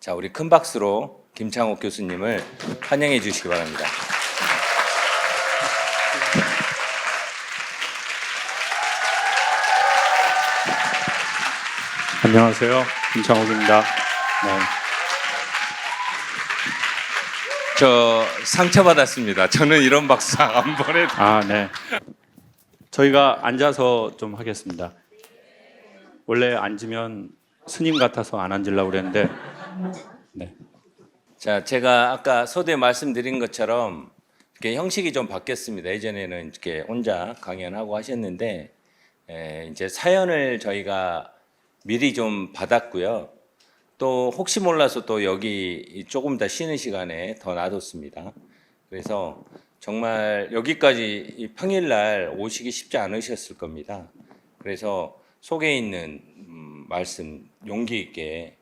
자, 우리 큰 박수로 김창옥 교수님을 환영해 주시기 바랍니다. 안녕하세요. 김창옥입니다. 네. 저 상처받았습니다. 저는 이런 박수 안 보내. 네. 저희가 앉아서 좀 하겠습니다. 원래 앉으면 스님 같아서 안 앉으려고 그랬는데, 네. 자, 제가 아까 서두에 말씀드린 것처럼 이렇게 형식이 좀 바뀌었습니다. 예전에는 이렇게 혼자 강연하고 하셨는데, 이제 사연을 저희가 미리 좀 받았고요. 또 혹시 몰라서 또 여기 조금 더 쉬는 시간에 더 놔뒀습니다. 그래서 정말 여기까지 이 평일날 오시기 쉽지 않으셨을 겁니다. 그래서 속에 있는 말씀 용기 있게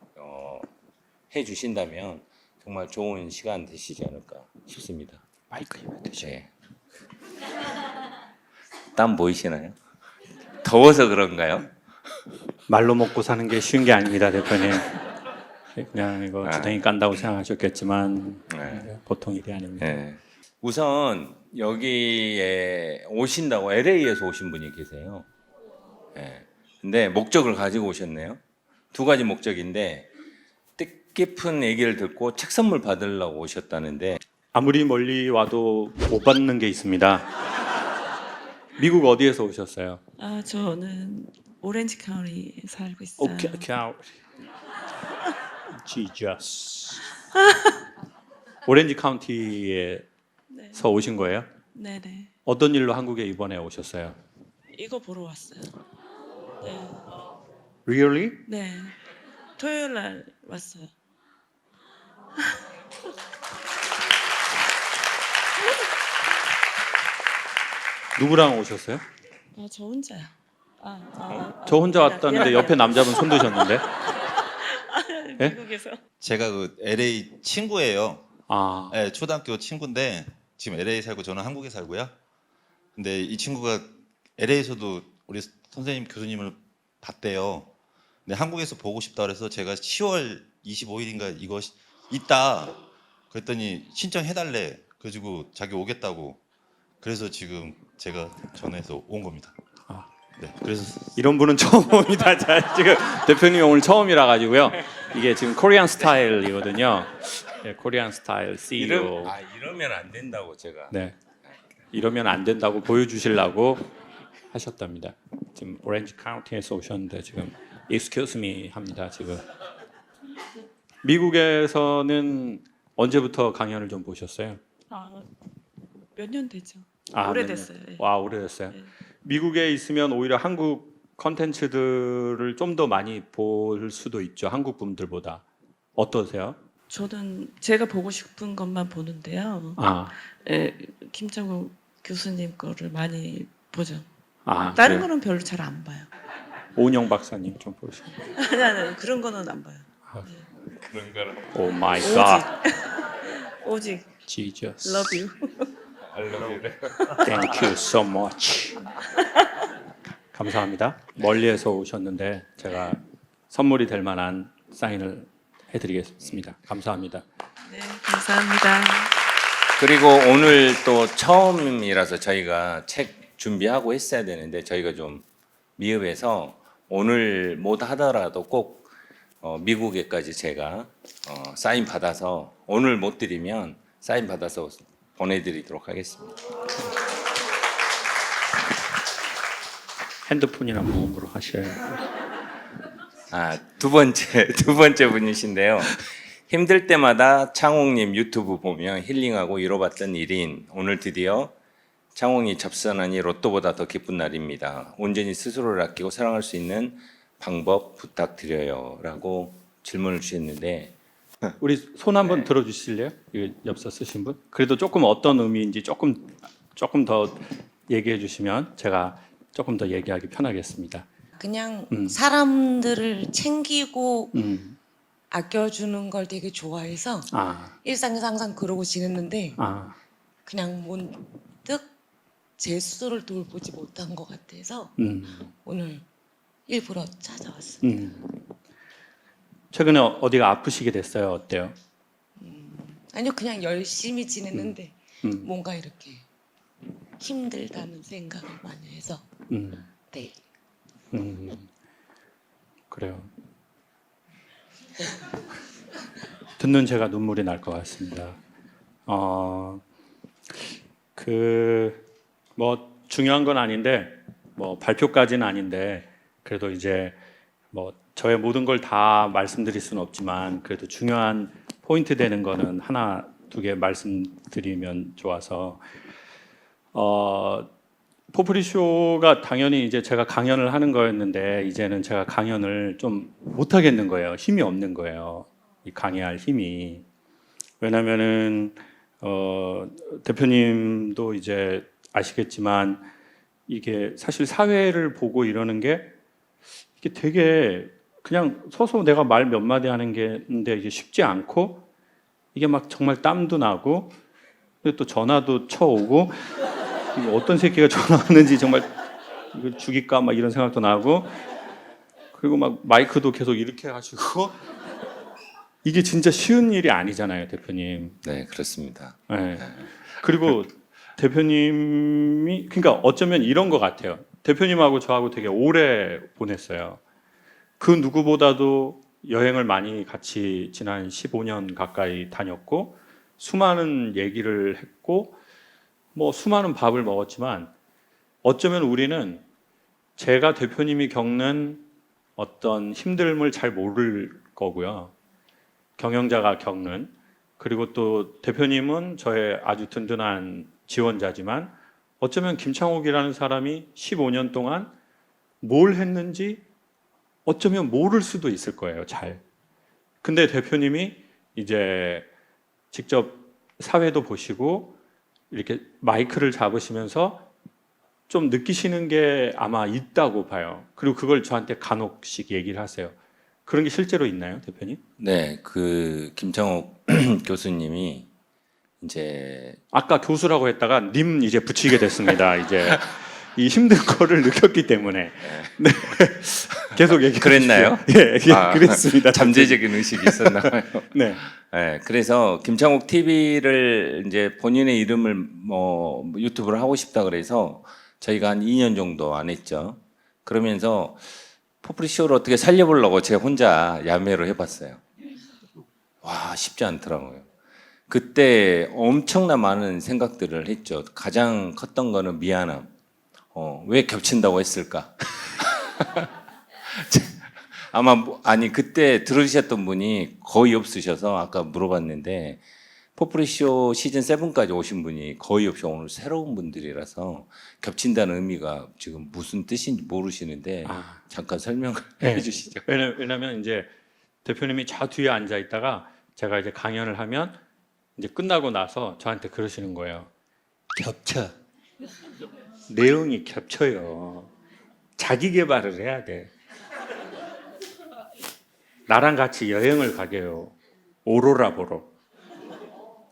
해 주신다면 정말 좋은 시간 되시지 않을까 싶습니다. 마이크 입에 대죠. 네. 땀 보이시나요? 더워서 그런가요? 말로 먹고 사는 게 쉬운 게 아닙니다, 대표님. 그냥 이거 주댕이 깐다고 생각하셨겠지만 네. 보통 일이 아닙니다. 네. 우선 여기에 오신다고 LA에서 오신 분이 계세요. 네. 근데 목적을 가지고 오셨네요. 두 가지 목적인데 뜻깊은 얘기를 듣고 책 선물 받으려고 오셨다는데 아무리 멀리 와도 못 받는 게 있습니다. 미국 어디에서 오셨어요? 저는 오렌지 카운티에 살고 있어요. Jesus. 오렌지 카운티에서 네. 오신 거예요? 네네. 어떤 일로 한국에 이번에 오셨어요? 이거 보러 왔어요. 네. Really? 네. 토요일 날 왔어요. 누구랑 오셨어요? 저 혼자요. 저 혼자 왔다는데 옆에 남자분 손 드셨는데? 예? 미국에서. 제가 그 LA 친구예요. 아, 네, 초등학교 친구인데 지금 LA 살고 저는 한국에 살고요. 근데 이 친구가 LA에서도 우리 선생님 교수님을 봤대요. 근데 한국에서 보고 싶다 그래서 제가 10월 25일인가 이거 있다 그랬더니 신청해달래. 그래가지고 자기 오겠다고. 그래서 지금 제가 전화해서 온 겁니다. 아. 네, 그래서 이런 분은 처음 옵니다. 자, 지금 대표님이 오늘 처음이라 가지고요. 이게 지금 코리안 스타일이거든요. 네, 코리안 스타일 CEO. 이러면 안 된다고 제가. 네, 이러면 안 된다고 보여주시려고 하셨답니다. 지금 오렌지 카운티에서 오셨는데 지금 excuse me 합니다. 지금 미국에서는 언제부터 강연을 좀 보셨어요? 몇 년 되죠. 아, 오래됐어요. 네. 예. 와, 오래됐어요. 네. 미국에 있으면 오히려 한국 컨텐츠들을 좀 더 많이 볼 수도 있죠. 한국 분들보다. 어떠세요? 저는 제가 보고 싶은 것만 보는데요. 아, 김창국 교수님 거를 많이 보죠. 아, 다른 그래요? 거는 별로 잘 안 봐요. 오은영 박사님 좀 보시죠. 아니, 그런 거는 안 봐요. 그런 거는 오 마이 갓. 오직 Jesus. love you. 알려드려요. Thank you so much. 감사합니다. 멀리에서 오셨는데 제가 선물이 될 만한 사인을 해드리겠습니다. 감사합니다. 네, 감사합니다. 그리고 오늘 또 처음이라서 저희가 책 준비하고 했어야 되는데 저희가 좀 미흡해서 오늘 못 하더라도 꼭 미국에까지 제가 사인 받아서 오늘 못 드리면 사인 받아서 보내드리도록 하겠습니다. 핸드폰이나 모음으로 하셔야 두 번째 분이신데요. 힘들 때마다 창옥님 유튜브 보면 힐링하고 위로받던 1인. 오늘 드디어 창옥이 접선하니 로또보다 더 기쁜 날입니다. 온전히 스스로를 아끼고 사랑할 수 있는 방법 부탁드려요. 라고 질문을 주셨는데 우리 손 한번 들어주실래요? 이거 엽서 쓰신 분? 그래도 조금 어떤 의미인지 조금 더 얘기해 주시면 제가 조금 더 얘기하기 편하겠습니다. 그냥 사람들을 챙기고 음, 아껴주는 걸 되게 좋아해서 일상에서 항상 그러고 지냈는데 그냥 문득 제 스스로를 돌보지 못한 것 같아서 오늘 일부러 찾아왔습니다. 최근에 어디가 아프시게 됐어요? 어때요? 아니요, 그냥 열심히 지냈는데 음. 뭔가 이렇게 힘들다는 생각을 많이 해서 음. 네. 그래요. 듣는 제가 눈물이 날 것 같습니다. 뭐 중요한 건 아닌데, 뭐 발표까지는 아닌데, 그래도 이제 뭐 저의 모든 걸 다 말씀드릴 수는 없지만, 그래도 중요한 포인트 되는 거는 하나, 두 개 말씀드리면 좋아서, 포프리쇼가 당연히 이제 제가 강연을 하는 거였는데, 이제는 제가 강연을 좀 못 하겠는 거예요. 힘이 없는 거예요. 이 강의할 힘이. 왜냐면은 대표님도 이제 아시겠지만 이게 사실 사회를 보고 이러는 게 이게 되게 그냥 서서 내가 말 몇 마디 하는 게인데 이게 쉽지 않고 이게 막 정말 땀도 나고 또 전화도 쳐오고 이거 어떤 새끼가 전화하는지 정말 이걸 죽일까 막 이런 생각도 나고 그리고 막 마이크도 계속 이렇게 하시고 이게 진짜 쉬운 일이 아니잖아요, 대표님. 네, 그렇습니다. 네. 그리고 대표님이 그러니까 어쩌면 이런 것 같아요. 대표님하고 저하고 되게 오래 보냈어요. 그 누구보다도 여행을 많이 같이 지난 15년 가까이 다녔고 수많은 얘기를 했고 뭐 수많은 밥을 먹었지만 어쩌면 우리는 제가 대표님이 겪는 어떤 힘듦을 잘 모를 거고요. 경영자가 겪는 그리고 또 대표님은 저의 아주 든든한 지원자지만 어쩌면 김창옥이라는 사람이 15년 동안 뭘 했는지 어쩌면 모를 수도 있을 거예요, 잘. 근데 대표님이 이제 직접 사회도 보시고 이렇게 마이크를 잡으시면서 좀 느끼시는 게 아마 있다고 봐요. 그리고 그걸 저한테 간혹씩 얘기를 하세요. 그런 게 실제로 있나요, 대표님? 네, 그 김창옥 교수님이 이제 아까 교수라고 했다가 님 이제 붙이게 됐습니다. 이제 이 힘든 거를 느꼈기 때문에 네. 계속 얘기해 그랬나요? 주십시오. 예, 그랬습니다. 잠재적인 의식이 있었나 봐요. 네. 네, 그래서 김창옥 TV를 이제 본인의 이름을 뭐 유튜브를 하고 싶다 그래서 저희가 한 2년 정도 안 했죠. 그러면서 포프리쇼를 어떻게 살려보려고 제가 혼자 야매로 해봤어요. 와, 쉽지 않더라고요. 그때 엄청나 많은 생각들을 했죠. 가장 컸던 거는 미안함. 왜 겹친다고 했을까? 아마 아니 그때 들으셨던 분이 거의 없으셔서 아까 물어봤는데 포프리쇼 시즌 7까지 오신 분이 거의 없이 오늘 새로운 분들이라서 겹친다는 의미가 지금 무슨 뜻인지 모르시는데 잠깐 설명을 네. 해주시죠. 왜냐면 이제 대표님이 저 뒤에 앉아 있다가 제가 이제 강연을 하면 이제 끝나고 나서 저한테 그러시는 거예요. 겹쳐. 내용이 겹쳐요. 자기 개발을 해야 돼. 나랑 같이 여행을 가게요. 오로라 보러.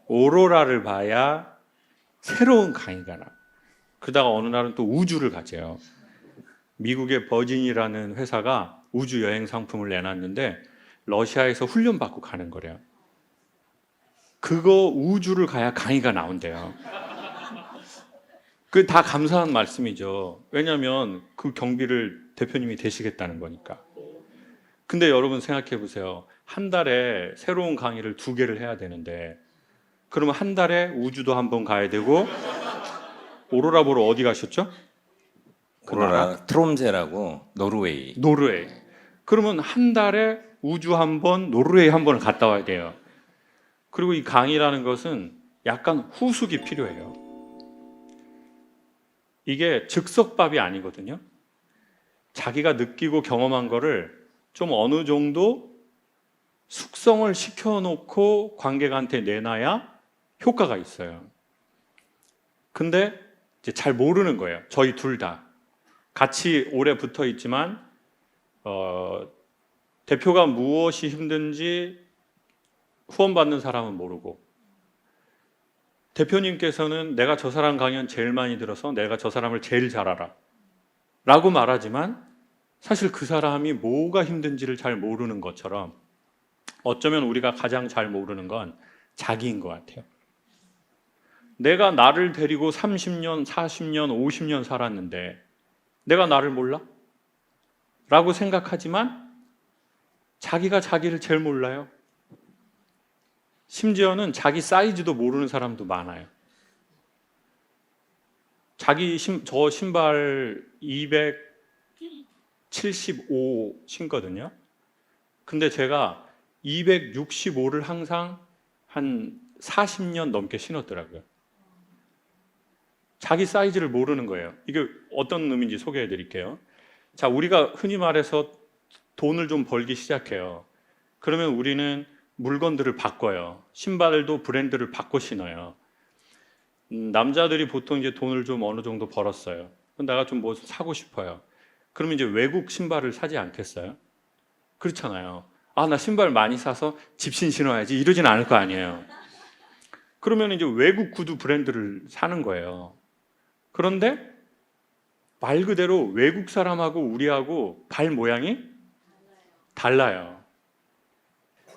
오로라를 봐야 새로운 강의가 나. 그러다가 어느 날은 또 우주를 가재요. 미국의 버진이라는 회사가 우주 여행 상품을 내놨는데 러시아에서 훈련받고 가는 거래요. 그거 우주를 가야 강의가 나온대요. 그 다 감사한 말씀이죠. 왜냐하면 그 경비를 대표님이 대시겠다는 거니까. 근데 여러분 생각해 보세요. 한 달에 새로운 강의를 2개를 해야 되는데 그러면 한 달에 우주도 한번 가야 되고 오로라 보러 어디 가셨죠? 오로라 트롬세라고 노르웨이. 노르웨이. 그러면 한 달에 우주 한 번, 노르웨이 한 번을 갔다 와야 돼요. 그리고 이 강의라는 것은 약간 후숙이 필요해요. 이게 즉석밥이 아니거든요. 자기가 느끼고 경험한 거를 좀 어느 정도 숙성을 시켜놓고 관객한테 내놔야 효과가 있어요. 근데 이제 잘 모르는 거예요. 저희 둘 다. 같이 오래 붙어 있지만 대표가 무엇이 힘든지 후원받는 사람은 모르고 대표님께서는 내가 저 사람 강연 제일 많이 들어서 내가 저 사람을 제일 잘 알아 라고 말하지만 사실 그 사람이 뭐가 힘든지를 잘 모르는 것처럼 어쩌면 우리가 가장 잘 모르는 건 자기인 것 같아요. 내가 나를 데리고 30년, 40년, 50년 살았는데 내가 나를 몰라? 라고 생각하지만 자기가 자기를 제일 몰라요. 심지어는 자기 사이즈도 모르는 사람도 많아요. 저 신발 275 신거든요. 근데 제가 265를 항상 한 40년 넘게 신었더라고요. 자기 사이즈를 모르는 거예요. 이게 어떤 의미인지 소개해 드릴게요. 자, 우리가 흔히 말해서 돈을 좀 벌기 시작해요. 그러면 우리는 물건들을 바꿔요. 신발도 브랜드를 바꿔 신어요. 남자들이 보통 이제 돈을 좀 어느 정도 벌었어요. 그럼 내가 좀 뭐 사고 싶어요. 그러면 이제 외국 신발을 사지 않겠어요? 그렇잖아요. 아, 나 신발 많이 사서 집신 신어야지 이러진 않을 거 아니에요. 그러면 이제 외국 구두 브랜드를 사는 거예요. 그런데 말 그대로 외국 사람하고 우리하고 발 모양이 달라요.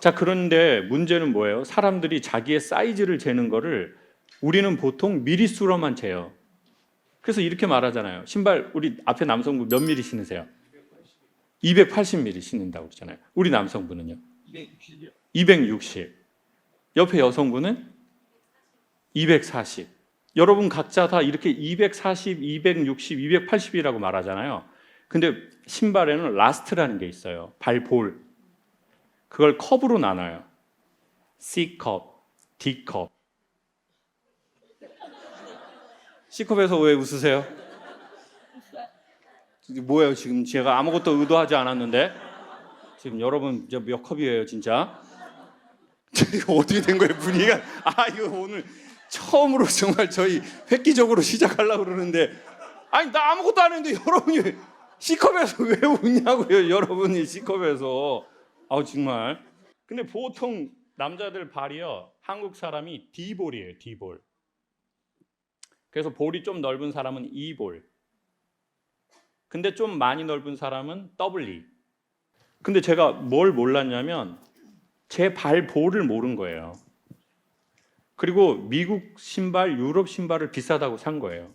자, 그런데 문제는 뭐예요? 사람들이 자기의 사이즈를 재는 거를 우리는 보통 미리수로만 재요. 그래서 이렇게 말하잖아요. 신발 우리 앞에 남성분 몇 미리 신으세요? 280mm 신는다고 그러잖아요. 우리 남성분은요? 260. 옆에 여성분은 240. 여러분 각자 다 이렇게 240, 260, 280이라고 말하잖아요. 근데 신발에는 라스트라는 게 있어요. 발볼. 그걸 컵으로 나눠요. C컵, D컵. C컵에서 왜 웃으세요? 뭐예요? 지금 제가 아무것도 의도하지 않았는데 지금 여러분 몇 컵이에요 진짜? 이거 어떻게 된 거예요 분위기가? 아, 이거 오늘 처음으로 정말 저희 획기적으로 시작하려고 그러는데 아니 나 아무것도 안 했는데 여러분이 C컵에서 왜 웃냐고요. 여러분이 C컵에서. 아우 정말. 근데 보통 남자들 발이요, 한국 사람이 D볼이에요. D볼. 그래서 볼이 좀 넓은 사람은 E볼. 근데 좀 많이 넓은 사람은 WE. 근데 제가 뭘 몰랐냐면 제 발볼을 모른 거예요. 그리고 미국 신발, 유럽 신발을 비싸다고 산 거예요.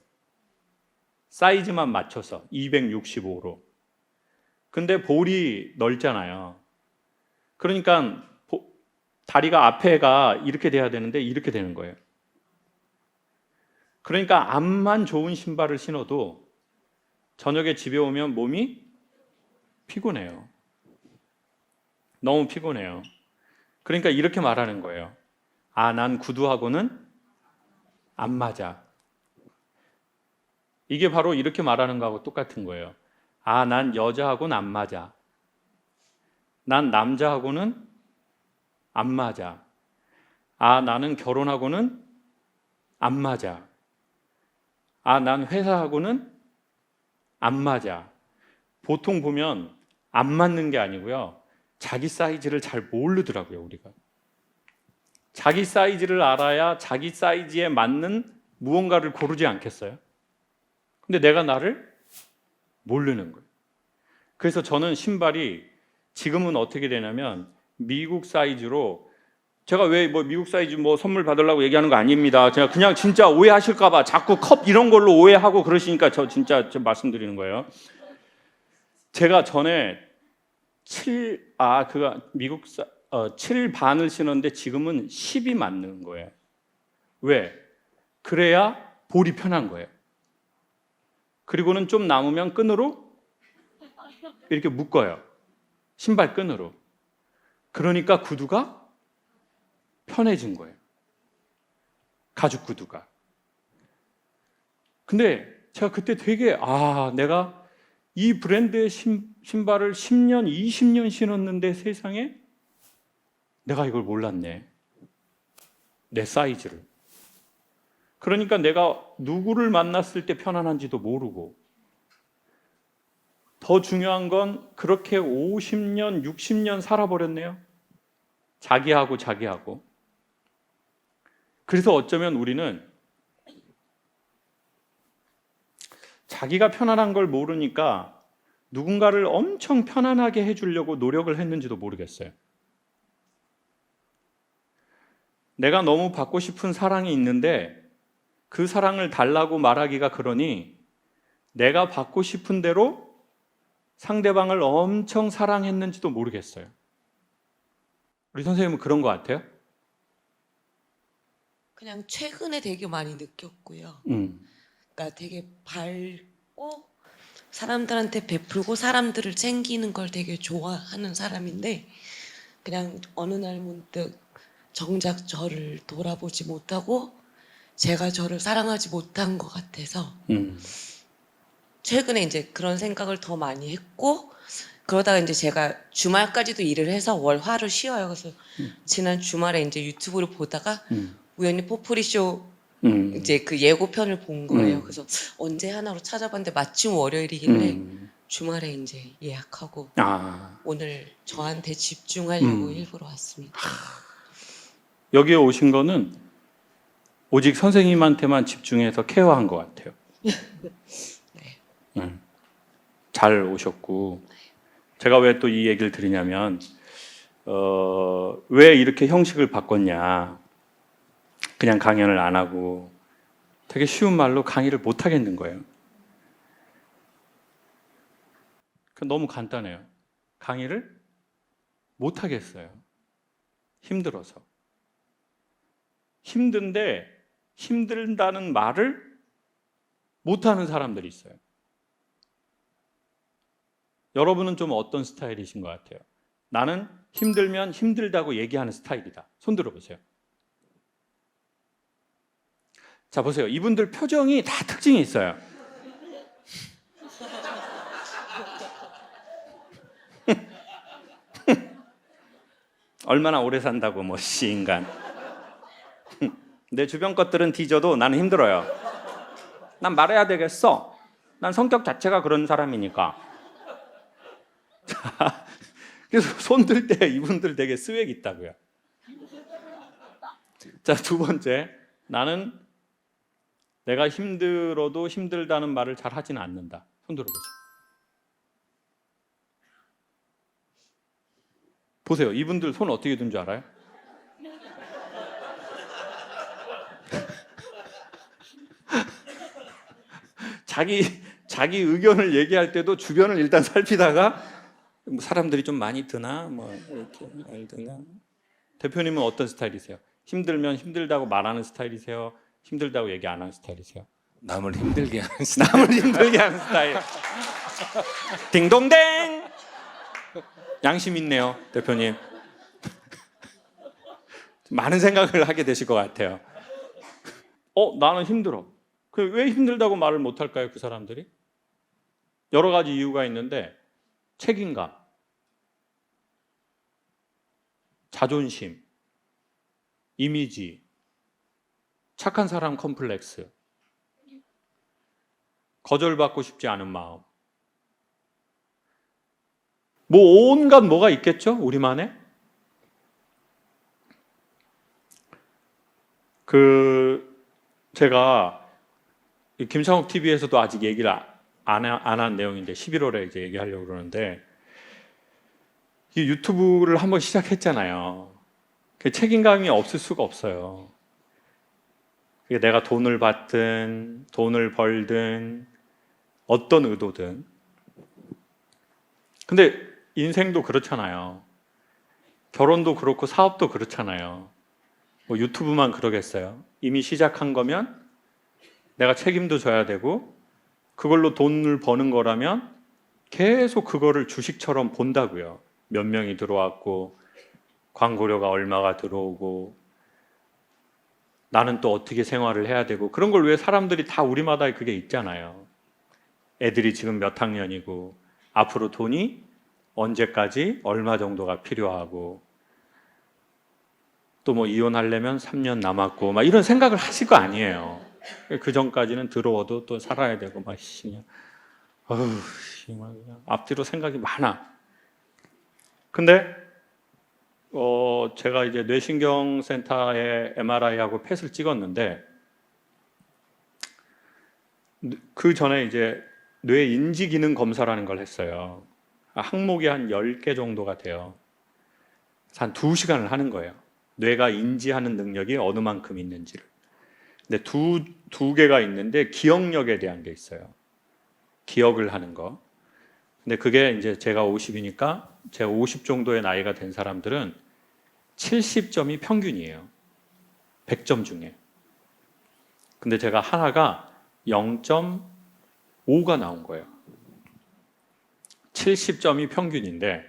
사이즈만 맞춰서 265로. 근데 볼이 넓잖아요. 그러니까 다리가 앞에가 이렇게 돼야 되는데 이렇게 되는 거예요. 그러니까 앞만 좋은 신발을 신어도 저녁에 집에 오면 몸이 피곤해요. 너무 피곤해요. 그러니까 이렇게 말하는 거예요. 아, 난 구두하고는 안 맞아. 이게 바로 이렇게 말하는 거하고 똑같은 거예요. 아, 난 여자하고는 안 맞아. 난 남자하고는 안 맞아. 아, 나는 결혼하고는 안 맞아. 아, 난 회사하고는 안 맞아. 보통 보면 안 맞는 게 아니고요. 자기 사이즈를 잘 모르더라고요, 우리가. 자기 사이즈를 알아야 자기 사이즈에 맞는 무언가를 고르지 않겠어요? 근데 내가 나를 모르는 거예요. 그래서 저는 신발이 지금은 어떻게 되냐면 미국 사이즈로, 제가 왜 뭐 미국 사이즈 뭐 선물 받으려고 얘기하는 거 아닙니다. 제가 그냥 진짜 오해하실까 봐 자꾸 컵 이런 걸로 오해하고 그러시니까 저 진짜 좀 말씀드리는 거예요. 제가 전에 7 반을 신었는데 지금은 10이 맞는 거예요. 왜? 그래야 볼이 편한 거예요. 그리고는 좀 남으면 끈으로 이렇게 묶어요. 신발 끈으로. 그러니까 구두가 편해진 거예요. 가죽 구두가. 근데 제가 그때 되게 내가 이 브랜드의 신발을 10년, 20년 신었는데 세상에 내가 이걸 몰랐네. 내 사이즈를. 그러니까 내가 누구를 만났을 때 편안한지도 모르고, 더 중요한 건 그렇게 50년, 60년 살아버렸네요. 자기하고. 그래서 어쩌면 우리는 자기가 편안한 걸 모르니까 누군가를 엄청 편안하게 해주려고 노력을 했는지도 모르겠어요. 내가 너무 받고 싶은 사랑이 있는데 그 사랑을 달라고 말하기가 그러니 내가 받고 싶은 대로 상대방을 엄청 사랑했는지도 모르겠어요. 우리 선생님은 그런 것 같아요? 그냥 최근에 되게 많이 느꼈고요. 그러니까 되게 밝고 사람들한테 베풀고 사람들을 챙기는 걸 되게 좋아하는 사람인데 그냥 어느 날 문득 정작 저를 돌아보지 못하고 제가 저를 사랑하지 못한 것 같아서 최근에 이제 그런 생각을 더 많이 했고 그러다가 이제 제가 주말까지도 일을 해서 월 화를 쉬어요. 그래서 지난 주말에 이제 유튜브를 보다가 우연히 포프리쇼 이제 그 예고편을 본 거예요. 그래서 언제 하나로 찾아봤는데 마침 월요일이길래 주말에 이제 예약하고 오늘 저한테 집중하려고 일부러 왔습니다. 여기에 오신 거는 오직 선생님한테만 집중해서 케어한 것 같아요. 네. 잘 오셨고 제가 왜 또 이 얘기를 드리냐면 왜 이렇게 형식을 바꿨냐, 그냥 강연을 안 하고 되게 쉬운 말로 강의를 못 하겠는 거예요. 너무 간단해요. 강의를 못 하겠어요. 힘들어서. 힘든데 힘들다는 말을 못하는 사람들이 있어요. 여러분은 좀 어떤 스타일이신 것 같아요? 나는 힘들면 힘들다고 얘기하는 스타일이다. 손 들어보세요. 자, 보세요. 이분들 표정이 다 특징이 있어요. 얼마나 오래 산다고 뭐 인간. 내 주변 것들은 뒤져도 나는 힘들어요. 난 말해야 되겠어. 난 성격 자체가 그런 사람이니까. 자, 그래서 손 들 때 이분들 되게 스웩 있다고요. 자, 두 번째, 나는 내가 힘들어도 힘들다는 말을 잘 하지는 않는다. 손 들어보세요. 보세요. 이분들 손 어떻게 든 줄 알아요? 자기 의견을 얘기할 때도 주변을 일단 살피다가 뭐 사람들이 좀 많이 드나 뭐 이렇게 말 드나. 대표님은 어떤 스타일이세요? 힘들면 힘들다고 말하는 스타일이세요? 힘들다고 얘기 안 하는 스타일이세요? 남을 힘들게 하는 스타일. 남을 힘들게 하는 스타일. 딩동댕. 양심 있네요, 대표님. 많은 생각을 하게 되실 것 같아요. 나는 힘들어. 왜 힘들다고 말을 못할까요, 그 사람들이? 여러 가지 이유가 있는데 책임감, 자존심, 이미지, 착한 사람 컴플렉스, 거절받고 싶지 않은 마음, 뭐 온갖 뭐가 있겠죠, 우리만의? 제가 김창욱 TV에서도 아직 얘기를 안 한 내용인데 11월에 이제 얘기하려고 그러는데 이 유튜브를 한번 시작했잖아요. 그 책임감이 없을 수가 없어요. 내가 돈을 받든 돈을 벌든 어떤 의도든. 근데 인생도 그렇잖아요. 결혼도 그렇고 사업도 그렇잖아요. 뭐 유튜브만 그러겠어요. 이미 시작한 거면 내가 책임도 져야 되고 그걸로 돈을 버는 거라면 계속 그거를 주식처럼 본다고요. 몇 명이 들어왔고 광고료가 얼마가 들어오고 나는 또 어떻게 생활을 해야 되고 그런 걸 왜 사람들이 다 우리마다 그게 있잖아요. 애들이 지금 몇 학년이고 앞으로 돈이 언제까지 얼마 정도가 필요하고 또 뭐 이혼하려면 3년 남았고 막 이런 생각을 하실 거 아니에요. 그 전까지는 들어와도 또 살아야 되고 막 그냥 그냥 앞뒤로 생각이 많아. 근데 제가 이제 뇌신경센터에 MRI하고 펫을 찍었는데 그 전에 이제 뇌 인지 기능 검사라는 걸 했어요. 항목이 한 10개 정도가 돼요. 한 2시간을 하는 거예요. 뇌가 인지하는 능력이 어느 만큼 있는지를. 근데 두 개가 있는데 기억력에 대한 게 있어요. 기억을 하는 거. 근데 그게 이제 제가 50이니까 제가 50 정도의 나이가 된 사람들은 70점이 평균이에요. 100점 중에. 근데 제가 하나가 0.5가 나온 거예요. 70점이 평균인데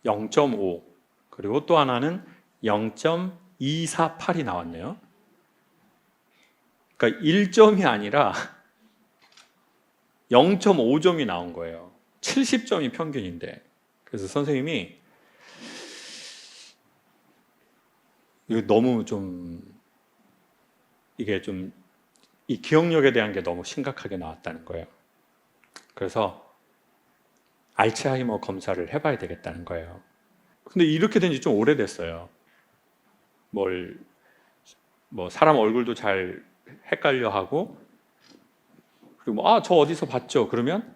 0.5 그리고 또 하나는 0.248이 나왔네요. 그러니까 1점이 아니라 0.5점이 나온 거예요. 70점이 평균인데. 그래서 선생님이 이거 너무 좀 이게 좀 이 기억력에 대한 게 너무 심각하게 나왔다는 거예요. 그래서 알츠하이머 검사를 해봐야 되겠다는 거예요. 근데 이렇게 된 지 좀 오래됐어요. 뭐 사람 얼굴도 잘 헷갈려 하고 그리고 저 어디서 봤죠? 그러면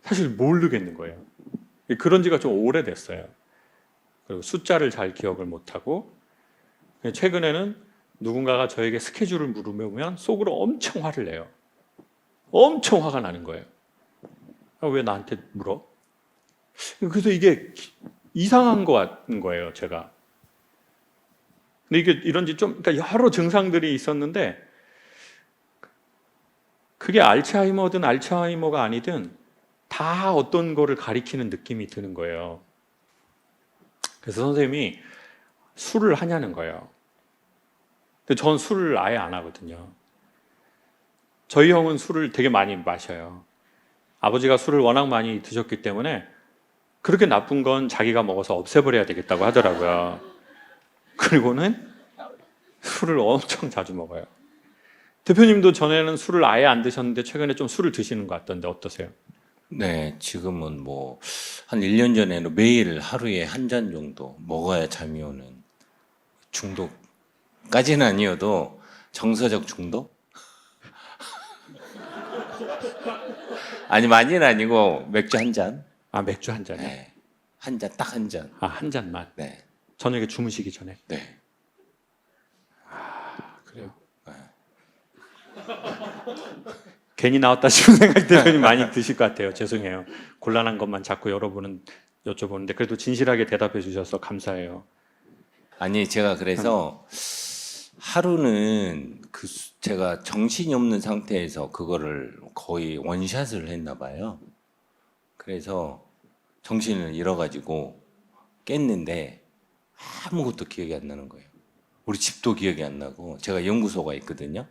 사실 모르겠는 거예요. 그런 지가 좀 오래됐어요. 그리고 숫자를 잘 기억을 못하고 최근에는 누군가가 저에게 스케줄을 물으면 속으로 엄청 화를 내요. 엄청 화가 나는 거예요. 왜 나한테 물어? 그래서 이게 이상한 거 같은 거예요, 제가. 근데 이게 이런지 좀, 그러니까 여러 증상들이 있었는데, 그게 알츠하이머든 알츠하이머가 아니든 다 어떤 거를 가리키는 느낌이 드는 거예요. 그래서 선생님이 술을 하냐는 거예요. 근데 전 술을 아예 안 하거든요. 저희 형은 술을 되게 많이 마셔요. 아버지가 술을 워낙 많이 드셨기 때문에 그렇게 나쁜 건 자기가 먹어서 없애버려야 되겠다고 하더라고요. 그리고는 술을 엄청 자주 먹어요. 대표님도 전에는 술을 아예 안 드셨는데 최근에 좀 술을 드시는 것 같던데 어떠세요? 네, 지금은 뭐 한 1년 전에는 매일 하루에 한 잔 정도 먹어야 잠이 오는 중독까지는 아니어도 정서적 중독? 아니 많이는 아니고 맥주 한 잔. 맥주 한 잔이요? 네, 한 잔 딱 한 잔. 한 잔만. 네, 저녁에 주무시기 전에. 네. 그래요? 괜히 나왔다 싶은 생각이 대표님 많이 드실 것 같아요. 죄송해요. 곤란한 것만 자꾸 여쭤보는데 그래도 진실하게 대답해 주셔서 감사해요. 아니 제가 그래서 하루는 제가 정신이 없는 상태에서 그거를 거의 원샷을 했나 봐요. 그래서 정신을 잃어가지고 깼는데 아무것도 기억이 안 나는 거예요. 우리 집도 기억이 안 나고 제가 연구소가 있거든요.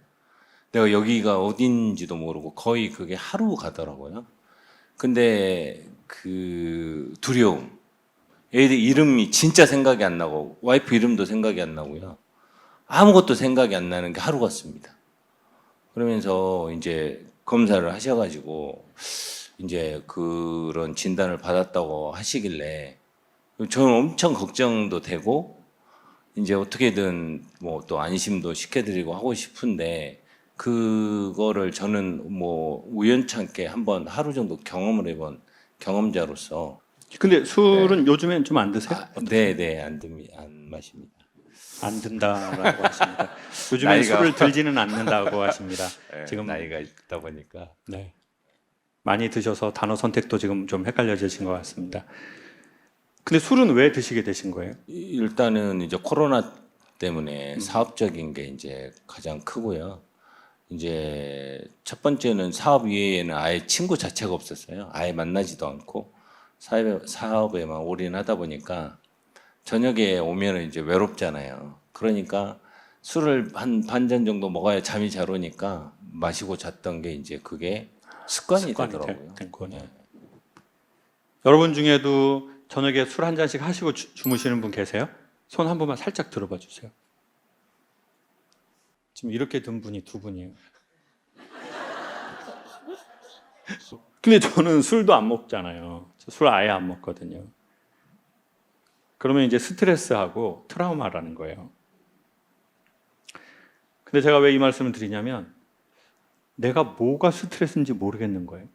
내가 여기가 어딘지도 모르고 거의 그게 하루 가더라고요. 근데 그 두려움, 애들 이름이 진짜 생각이 안 나고 와이프 이름도 생각이 안 나고요. 아무것도 생각이 안 나는 게 하루 같습니다. 그러면서 이제 검사를 하셔가지고 이제 그런 진단을 받았다고 하시길래 저는 엄청 걱정도 되고 이제 어떻게든 뭐 또 안심도 시켜드리고 하고 싶은데 그거를 저는 뭐 우연찮게 한번 하루 정도 경험을 해본 경험자로서. 근데 술은 요즘엔 좀 안 드세요? 네네 안 마십니다. 안 든다라고 하십니다. 요즘엔 술을 들지는 않는다고 하십니다. 네, 지금 나이가 있다 보니까. 네. 많이 드셔서 단어 선택도 지금 좀 헷갈려지신 것 같습니다. 근데 술은 왜 드시게 되신 거예요? 일단은 이제 코로나 때문에 사업적인 게 이제 가장 크고요. 이제 첫 번째는 사업 이외에는 아예 친구 자체가 없었어요. 아예 만나지도 않고 사업에만 올인하다 보니까 저녁에 오면은 이제 외롭잖아요. 그러니까 술을 한 반 잔 정도 먹어야 잠이 잘 오니까 마시고 잤던 게 이제 그게 습관이 되더라고요. 된 거네요. 네. 여러분 중에도 저녁에 술 한 잔씩 하시고 주무시는 분 계세요? 손 한 번만 살짝 들어봐 주세요. 지금 이렇게 든 분이 두 분이에요. 근데 저는 술도 안 먹잖아요. 술 아예 안 먹거든요. 그러면 이제 스트레스하고 트라우마라는 거예요. 근데 제가 왜 이 말씀을 드리냐면 내가 뭐가 스트레스인지 모르겠는 거예요.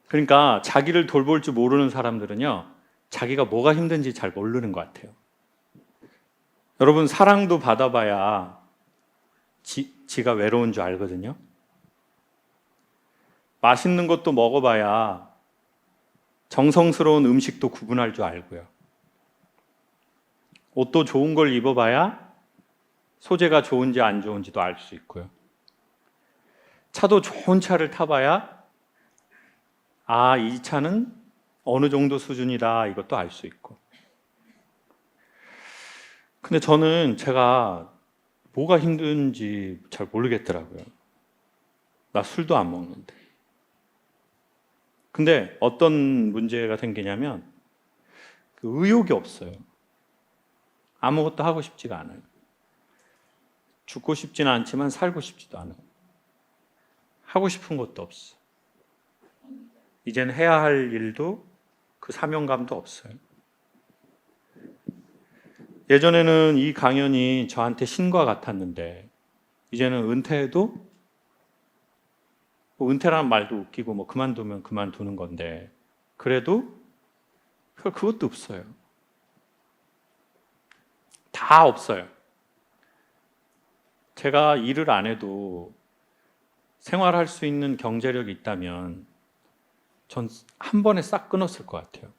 그러니까 자기를 돌볼 줄 모르는 사람들은요, 자기가 뭐가 힘든지 잘 모르는 것 같아요. 여러분, 사랑도 받아봐야 지가 외로운 줄 알거든요. 맛있는 것도 먹어봐야 정성스러운 음식도 구분할 줄 알고요. 옷도 좋은 걸 입어봐야 소재가 좋은지 안 좋은지도 알 수 있고요. 차도 좋은 차를 타봐야 아, 이 차는 어느 정도 수준이다 이것도 알 수 있고. 근데 저는 제가 뭐가 힘든지 잘 모르겠더라고요. 나 술도 안 먹는데. 근데 어떤 문제가 생기냐면 그 의욕이 없어요. 아무것도 하고 싶지가 않아요. 죽고 싶지는 않지만 살고 싶지도 않아요. 하고 싶은 것도 없어. 이제는 해야 할 일도 그 사명감도 없어요. 예전에는 이 강연이 저한테 신과 같았는데 이제는 은퇴해도 뭐 은퇴라는 말도 웃기고 뭐 그만두면 그만두는 건데 그래도 그것도 없어요. 다 없어요. 제가 일을 안 해도 생활할 수 있는 경제력이 있다면 전 한 번에 싹 끊었을 것 같아요.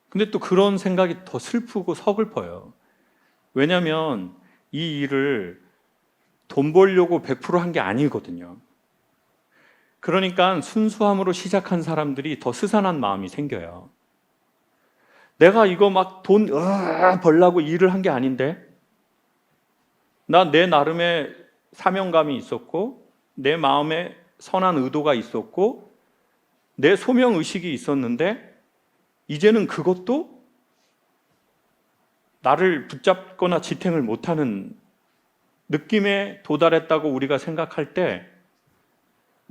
근데 또 그런 생각이 더 슬프고 서글퍼요. 왜냐하면 이 일을 돈 벌려고 100% 한 게 아니거든요. 그러니까 순수함으로 시작한 사람들이 더 스산한 마음이 생겨요. 내가 이거 막 돈 벌려고 일을 한 게 아닌데 나 내 나름의 사명감이 있었고 내 마음에 선한 의도가 있었고 내 소명의식이 있었는데 이제는 그것도 나를 붙잡거나 지탱을 못하는 느낌에 도달했다고 우리가 생각할 때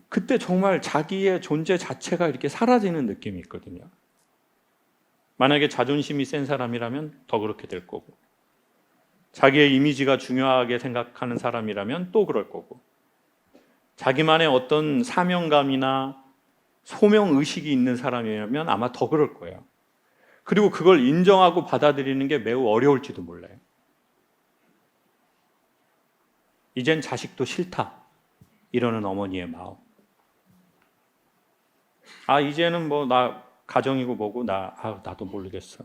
그때 정말 자기의 존재 자체가 이렇게 사라지는 느낌이 있거든요. 만약에 자존심이 센 사람이라면 더 그렇게 될 거고 자기의 이미지가 중요하게 생각하는 사람이라면 또 그럴 거고 자기만의 어떤 사명감이나 소명의식이 있는 사람이라면 아마 더 그럴 거예요. 그리고 그걸 인정하고 받아들이는 게 매우 어려울지도 몰라요. 이젠 자식도 싫다 이러는 어머니의 마음. 아, 이제는 뭐 나 가정이고 뭐고 나도 모르겠어.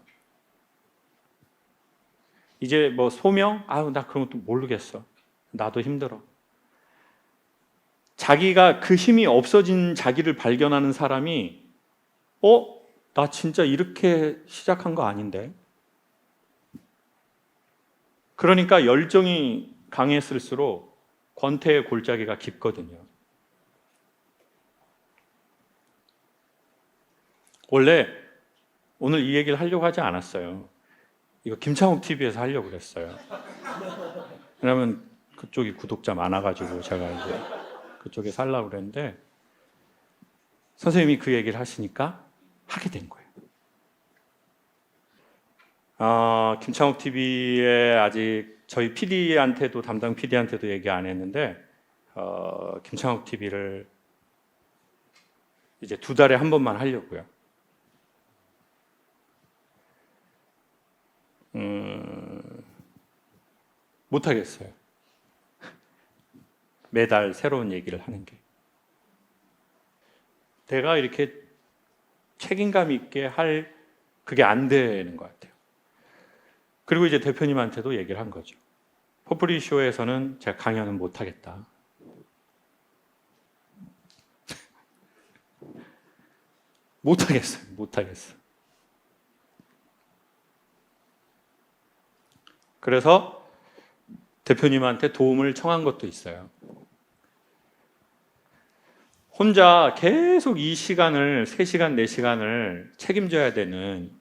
이제 뭐 소명? 나 그런 것도 모르겠어. 나도 힘들어. 자기가 그 힘이 없어진 자기를 발견하는 사람이 나 진짜 이렇게 시작한 거 아닌데. 그러니까 열정이 강했을수록 권태의 골짜기가 깊거든요. 원래 오늘 이 얘기를 하려고 하지 않았어요. 이거 김창욱 TV에서 하려고 그랬어요. 왜냐면 그쪽이 구독자 많아가지고 제가 이제 그쪽에 살려고 그랬는데 선생님이 그 얘기를 하시니까 하게 된 거예요. 김창욱 TV에 아직 저희 PD한테도 담당 PD한테도 얘기 안 했는데 김창욱 TV를 이제 2달에 한 번만 하려고요. 못하겠어요. 매달 새로운 얘기를 하는 게. 내가 이렇게 책임감 있게 할 그게 안 되는 것 같아요. 그리고 이제 대표님한테도 얘기를 한 거죠. 포프리쇼에서는 제가 강연은 못하겠다. 못하겠어. 그래서 대표님한테 도움을 청한 것도 있어요. 혼자 계속 이 시간을 3시간, 4시간을 책임져야 되는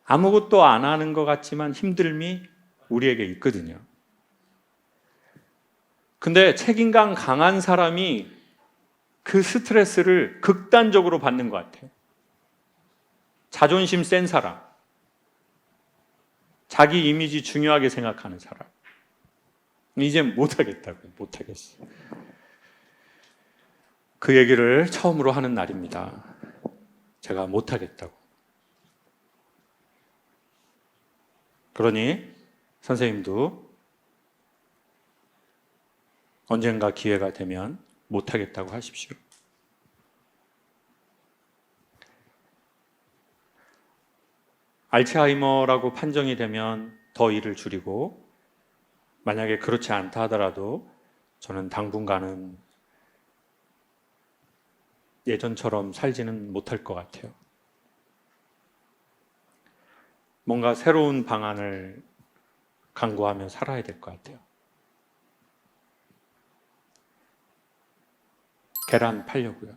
아무것도 안 하는 것 같지만 힘듦이 우리에게 있거든요. 근데 책임감 강한 사람이 그 스트레스를 극단적으로 받는 것 같아요. 자존심 센 사람, 자기 이미지 중요하게 생각하는 사람. 이제 못하겠다고, 못하겠어. 그 얘기를 처음으로 하는 날입니다. 제가 못하겠다고. 그러니 선생님도 언젠가 기회가 되면 못하겠다고 하십시오. 알츠하이머라고 판정이 되면 더 일을 줄이고, 만약에 그렇지 않다 하더라도 저는 당분간은 예전처럼 살지는 못할 것 같아요. 뭔가 새로운 방안을 강구하며 살아야 될 것 같아요. 계란 팔려고요.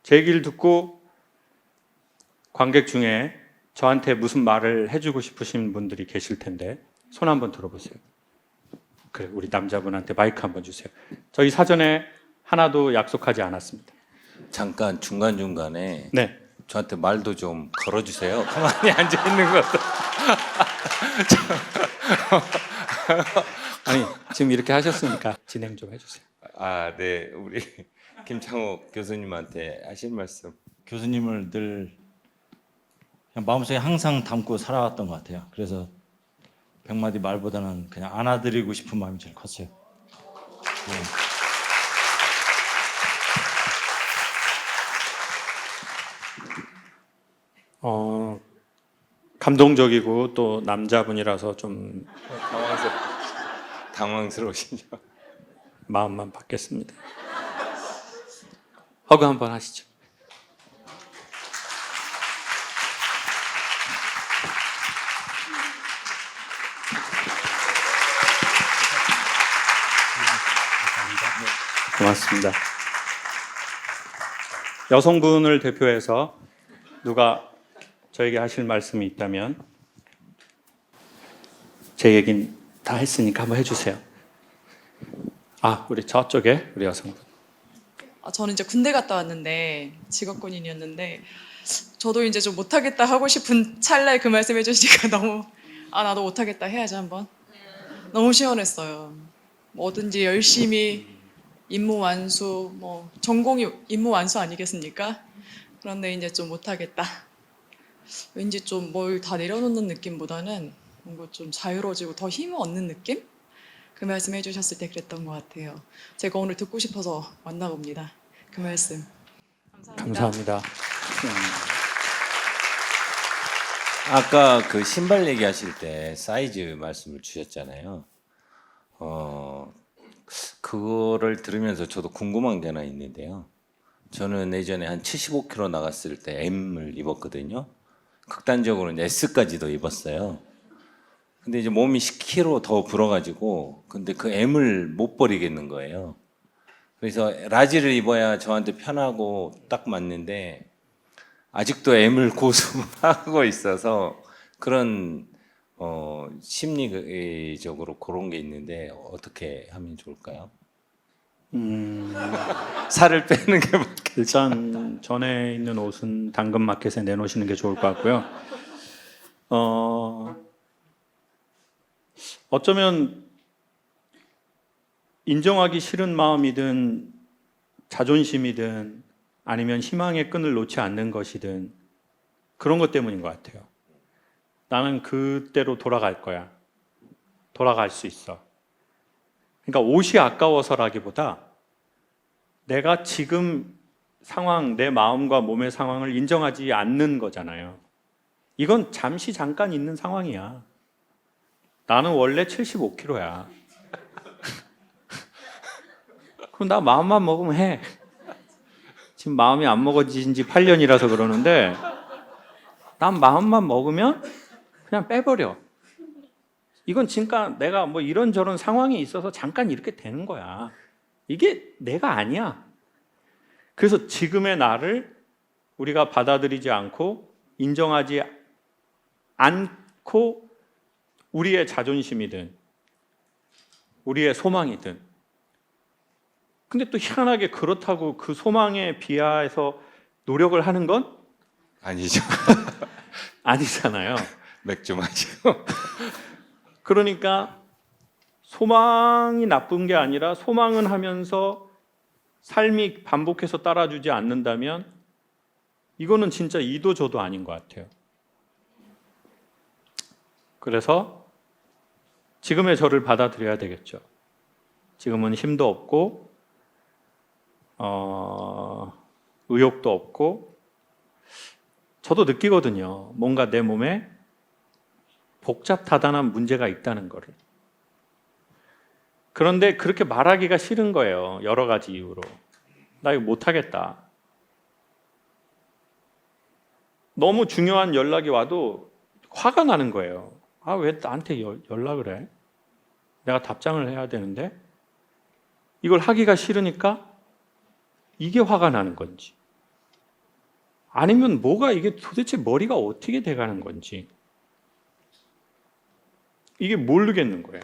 제 얘기를 듣고 관객 중에 저한테 무슨 말을 해주고 싶으신 분들이 계실 텐데 손 한번 들어보세요. 그래, 우리 남자분한테 마이크 한번 주세요. 저희 사전에 하나도 약속하지 않았습니다. 잠깐 중간중간에 네. 저한테 말도 좀 걸어주세요. 가만히 앉아 있는 것도. 아니, 지금 이렇게 하셨으니까 진행 좀 해주세요. 아, 네. 우리 김창욱 교수님한테 하실 말씀. 교수님을 늘 그냥 마음속에 항상 담고 살아왔던 것 같아요. 그래서 100마디 말보다는 그냥 안아드리고 싶은 마음이 제일 컸어요. 네. 감동적이고 또 남자분이라서 좀 당황스러우시죠? 마음만 받겠습니다. 허그 한번 하시죠. 고맙습니다. 여성분을 대표해서 누가 저에게 하실 말씀이 있다면, 제 얘긴 다 했으니까 한번 해주세요. 아, 우리 저쪽에 우리 여성분. 저는 이제 군대 갔다 왔는데 직업군인이었는데 저도 이제 좀 못하겠다 하고 싶은 찰나에 그 말씀 해주시니까 너무 나도 못하겠다 해야지 한번. 너무 시원했어요. 뭐든지 열심히 임무 완수, 뭐 전공이 임무 완수 아니겠습니까? 그런데 이제 좀 못하겠다. 왠지 좀 뭘 다 내려놓는 느낌보다는 뭔가 좀 자유로워지고 더 힘을 얻는 느낌? 그 말씀 해주셨을 때 그랬던 것 같아요. 제가 오늘 듣고 싶어서 만나봅니다. 그 말씀. 감사합니다. 아까 그 신발 얘기하실 때 사이즈 말씀을 주셨잖아요. 그거를 들으면서 저도 궁금한 게 하나 있는데요. 저는 예전에 한 75kg 나갔을 때 M을 입었거든요. 극단적으로는 S까지도 입었어요. 근데 이제 몸이 10kg 더 불어가지고, 근데 그 M을 못 버리겠는 거예요. 그래서 라지를 입어야 저한테 편하고 딱 맞는데, 아직도 M을 고수하고 있어서 그런 심리적으로 그런 게 있는데 어떻게 하면 좋을까요? 살을 빼는 게 맞겠죠. 일단 전에 있는 옷은 당근마켓에 내놓으시는 게 좋을 것 같고요. 어쩌면 인정하기 싫은 마음이든 자존심이든 아니면 희망의 끈을 놓지 않는 것이든 그런 것 때문인 것 같아요. 나는 그때로 돌아갈 거야. 돌아갈 수 있어. 그러니까 옷이 아까워서라기보다 내가 지금 상황, 내 마음과 몸의 상황을 인정하지 않는 거잖아요. 이건 잠시 잠깐 있는 상황이야. 나는 원래 75kg야. 그럼 나 마음만 먹으면 해. 지금 마음이 안 먹어진 지 8년이라서 그러는데 난 마음만 먹으면 그냥 빼버려. 이건 진짜 내가 뭐 이런저런 상황이 있어서 잠깐 이렇게 되는 거야. 이게 내가 아니야. 그래서 지금의 나를 우리가 받아들이지 않고 인정하지 않고 우리의 자존심이든 우리의 소망이든, 근데 또 희한하게 그렇다고 그 소망에 비하해서 노력을 하는 건 아니죠. 아니잖아요. 맥주 마시고. 그러니까 소망이 나쁜 게 아니라 소망은 하면서 삶이 반복해서 따라주지 않는다면 이거는 진짜 이도 저도 아닌 것 같아요. 그래서 지금의 저를 받아들여야 되겠죠. 지금은 힘도 없고 의욕도 없고 저도 느끼거든요. 뭔가 내 몸에 복잡다단한 문제가 있다는 거를. 그런데 그렇게 말하기가 싫은 거예요. 여러 가지 이유로. 나 이거 못하겠다. 너무 중요한 연락이 와도 화가 나는 거예요. 아, 왜 나한테 연락을 해? 내가 답장을 해야 되는데 이걸 하기가 싫으니까 이게 화가 나는 건지 아니면 뭐가 이게 도대체 머리가 어떻게 돼가는 건지 이게 모르겠는 거예요.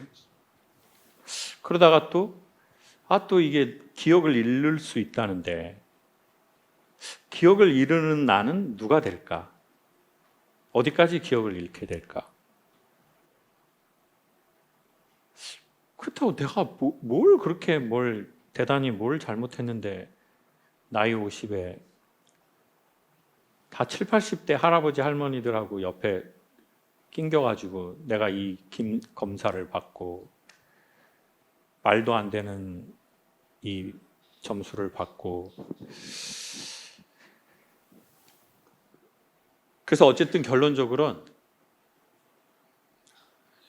그러다가 또 이게 기억을 잃을 수 있다는데 기억을 잃는 나는 누가 될까? 어디까지 기억을 잃게 될까? 그렇다고 내가 뭘 그렇게 대단히 뭘 잘못했는데 나이 50에 다 7, 80대 할아버지 할머니들하고 옆에 낑겨가지고 내가 이 검사를 받고 말도 안 되는 이 점수를 받고 그래서 어쨌든 결론적으로는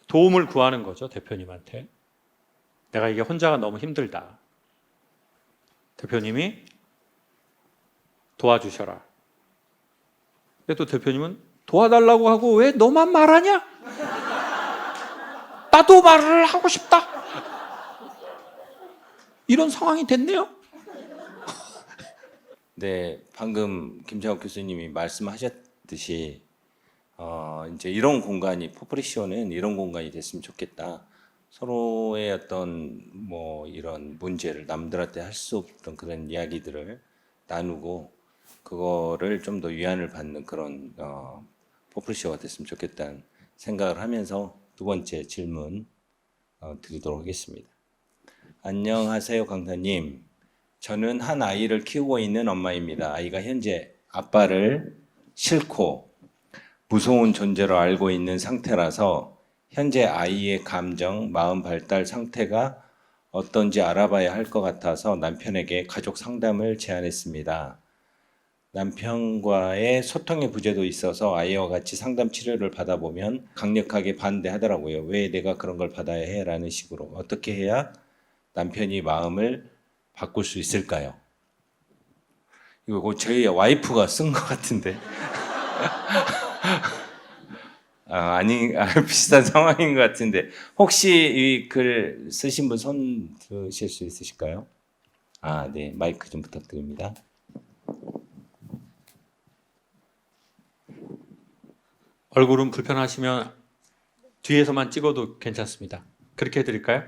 도움을 구하는 거죠. 대표님한테. 내가 이게 혼자가 너무 힘들다. 대표님이 도와주셔라. 근데 또 대표님은 도와달라고 하고 왜 너만 말하냐? 나도 말을 하고 싶다. 이런 상황이 됐네요. 네, 방금 김창욱 교수님이 말씀하셨듯이 이제 이런 공간이 포프리쇼는 이런 공간이 됐으면 좋겠다. 서로의 어떤 뭐 이런 문제를 남들한테 할 수 없던 그런 이야기들을 나누고 그거를 좀 더 위안을 받는 그런 포프리쇼가 됐으면 좋겠다는 생각을 하면서 두 번째 질문 드리도록 하겠습니다. 안녕하세요, 강사님. 저는 한 아이를 키우고 있는 엄마입니다. 아이가 현재 아빠를 싫고 무서운 존재로 알고 있는 상태라서 현재 아이의 감정, 마음 발달 상태가 어떤지 알아봐야 할 것 같아서 남편에게 가족 상담을 제안했습니다. 남편과의 소통의 부재도 있어서 아이와 같이 상담 치료를 받아보면 강력하게 반대하더라고요. 왜 내가 그런 걸 받아야 해? 라는 식으로. 어떻게 해야 남편이 마음을 바꿀 수 있을까요? 이거 저희 와이프가 쓴 것 같은데. 비슷한 상황인 것 같은데. 혹시 이 글 쓰신 분 손 드실 수 있으실까요? 네. 마이크 좀 부탁드립니다. 얼굴은 불편하시면 뒤에서만 찍어도 괜찮습니다. 그렇게 해드릴까요?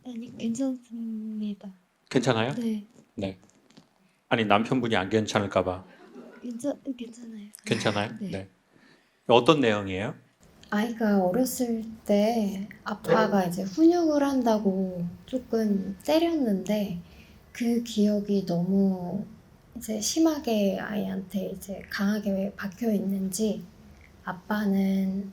아니, 괜찮습니다. 괜찮아요? 네, 네. 아니 남편분이 안 괜찮을까봐. 괜찮아요. 괜찮아요? 네. 어떤 내용이에요? 아이가 어렸을 때 아빠가 이제 훈육을 한다고 조금 때렸는데 그 기억이 너무 이제 심하게 아이한테 이제 강하게 박혀 있는지 아빠는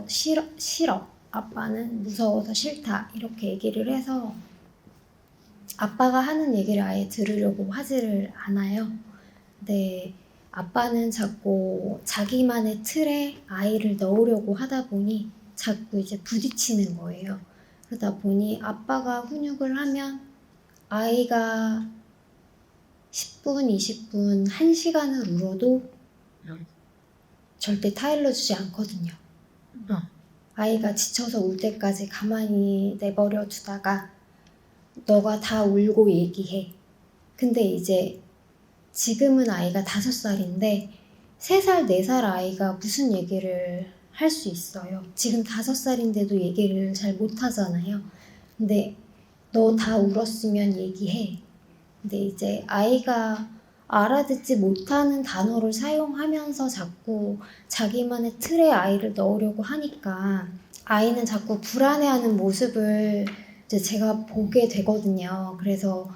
싫어. 아빠는 무서워서 싫다. 이렇게 얘기를 해서 아빠가 하는 얘기를 아예 들으려고 하지를 않아요. 근데 아빠는 자꾸 자기만의 틀에 아이를 넣으려고 하다 보니 자꾸 이제 부딪히는 거예요. 그러다 보니 아빠가 훈육을 하면 아이가 10분, 20분, 1시간을 울어도 절대 타일러주지 않거든요. 아이가 지쳐서 울 때까지 가만히 내버려 두다가 너가 다 울고 얘기해. 근데 이제 지금은 아이가 5살인데 3살, 4살 아이가 무슨 얘기를 할 수 있어요. 지금 5살인데도 얘기를 잘 못하잖아요. 근데 너 다 울었으면 얘기해. 근데 이제 아이가 알아듣지 못하는 단어를 사용하면서 자꾸 자기만의 틀에 아이를 넣으려고 하니까 아이는 자꾸 불안해하는 모습을 이제 제가 보게 되거든요. 그래서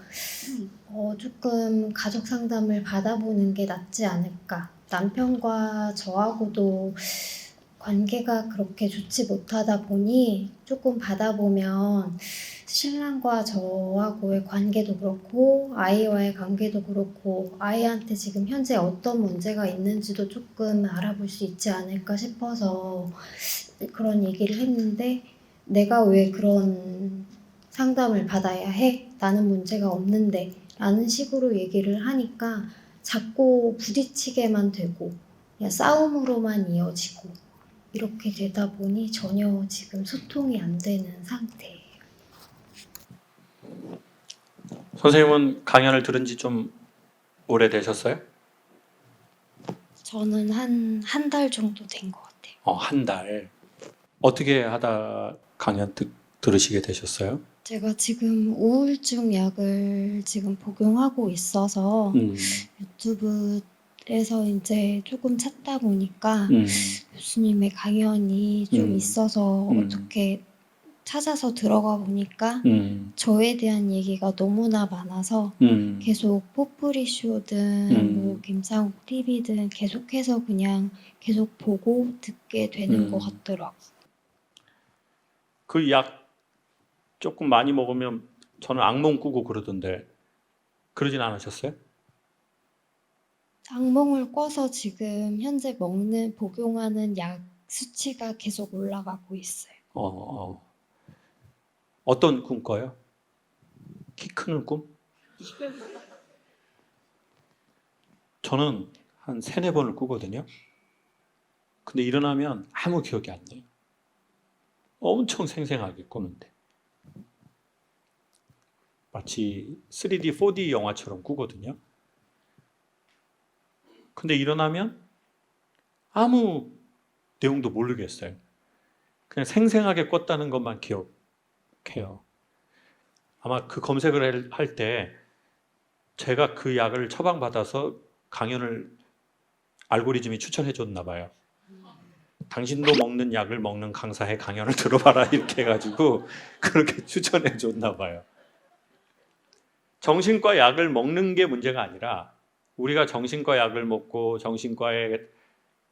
조금 가족 상담을 받아보는 게 낫지 않을까. 남편과 저하고도 관계가 그렇게 좋지 못하다 보니 조금 받아보면 신랑과 저하고의 관계도 그렇고 아이와의 관계도 그렇고 아이한테 지금 현재 어떤 문제가 있는지도 조금 알아볼 수 있지 않을까 싶어서 그런 얘기를 했는데 내가 왜 그런 상담을 받아야 해? 나는 문제가 없는데 라는 식으로 얘기를 하니까 자꾸 부딪히게만 되고 그냥 싸움으로만 이어지고 이렇게 되다 보니 전혀 지금 소통이 안 되는 상태예요. 선생님은 강연을 들은 지 좀 오래되셨어요? 저는 한 달 정도 된 것 같아요. 한 달. 어떻게 하다 강연 들으시게 되셨어요? 제가 지금 우울증 약을 지금 복용하고 있어서 유튜브에서 이제 조금 찾다 보니까 교수님의 강연이 좀 있어서 어떻게 찾아서 들어가 보니까 저에 대한 얘기가 너무나 많아서 계속 포프리쇼든 뭐 김상욱 TV든 계속해서 그냥 계속 보고 듣게 되는 것 같더라고요. 그 약 조금 많이 먹으면 저는 악몽 꾸고 그러던데 그러진 않으셨어요? 악몽을 꿔서 지금 현재 복용하는 약 수치가 계속 올라가고 있어요. 어떤 꿈 꿔요? 키 크는 꿈? 저는 한 3-4번을 꾸거든요. 근데 일어나면 아무 기억이 안 나요. 엄청 생생하게 꾸는데. 마치 3D, 4D 영화처럼 꾸거든요. 근데 일어나면 아무 내용도 모르겠어요. 그냥 생생하게 꿨다는 것만 기억해요. 아마 그 검색을 할 때 제가 그 약을 처방받아서 강연을 알고리즘이 추천해 줬나 봐요. 당신도 먹는 약을 먹는 강사의 강연을 들어봐라 이렇게 해가지고 그렇게 추천해 줬나 봐요. 정신과 약을 먹는 게 문제가 아니라 우리가 정신과 약을 먹고 정신과에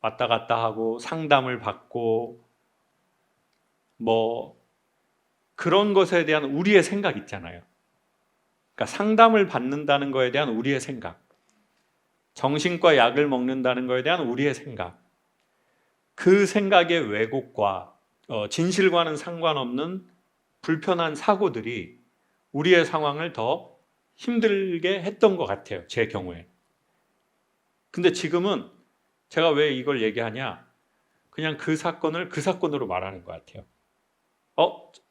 왔다 갔다 하고 상담을 받고 뭐 그런 것에 대한 우리의 생각 있잖아요. 그러니까 상담을 받는다는 거에 대한 우리의 생각, 정신과 약을 먹는다는 거에 대한 우리의 생각, 그 생각의 왜곡과 진실과는 상관없는 불편한 사고들이 우리의 상황을 더 힘들게 했던 것 같아요. 제 경우에. 근데 지금은 제가 왜 이걸 얘기하냐, 그냥 그 사건을 그 사건으로 말하는 것 같아요.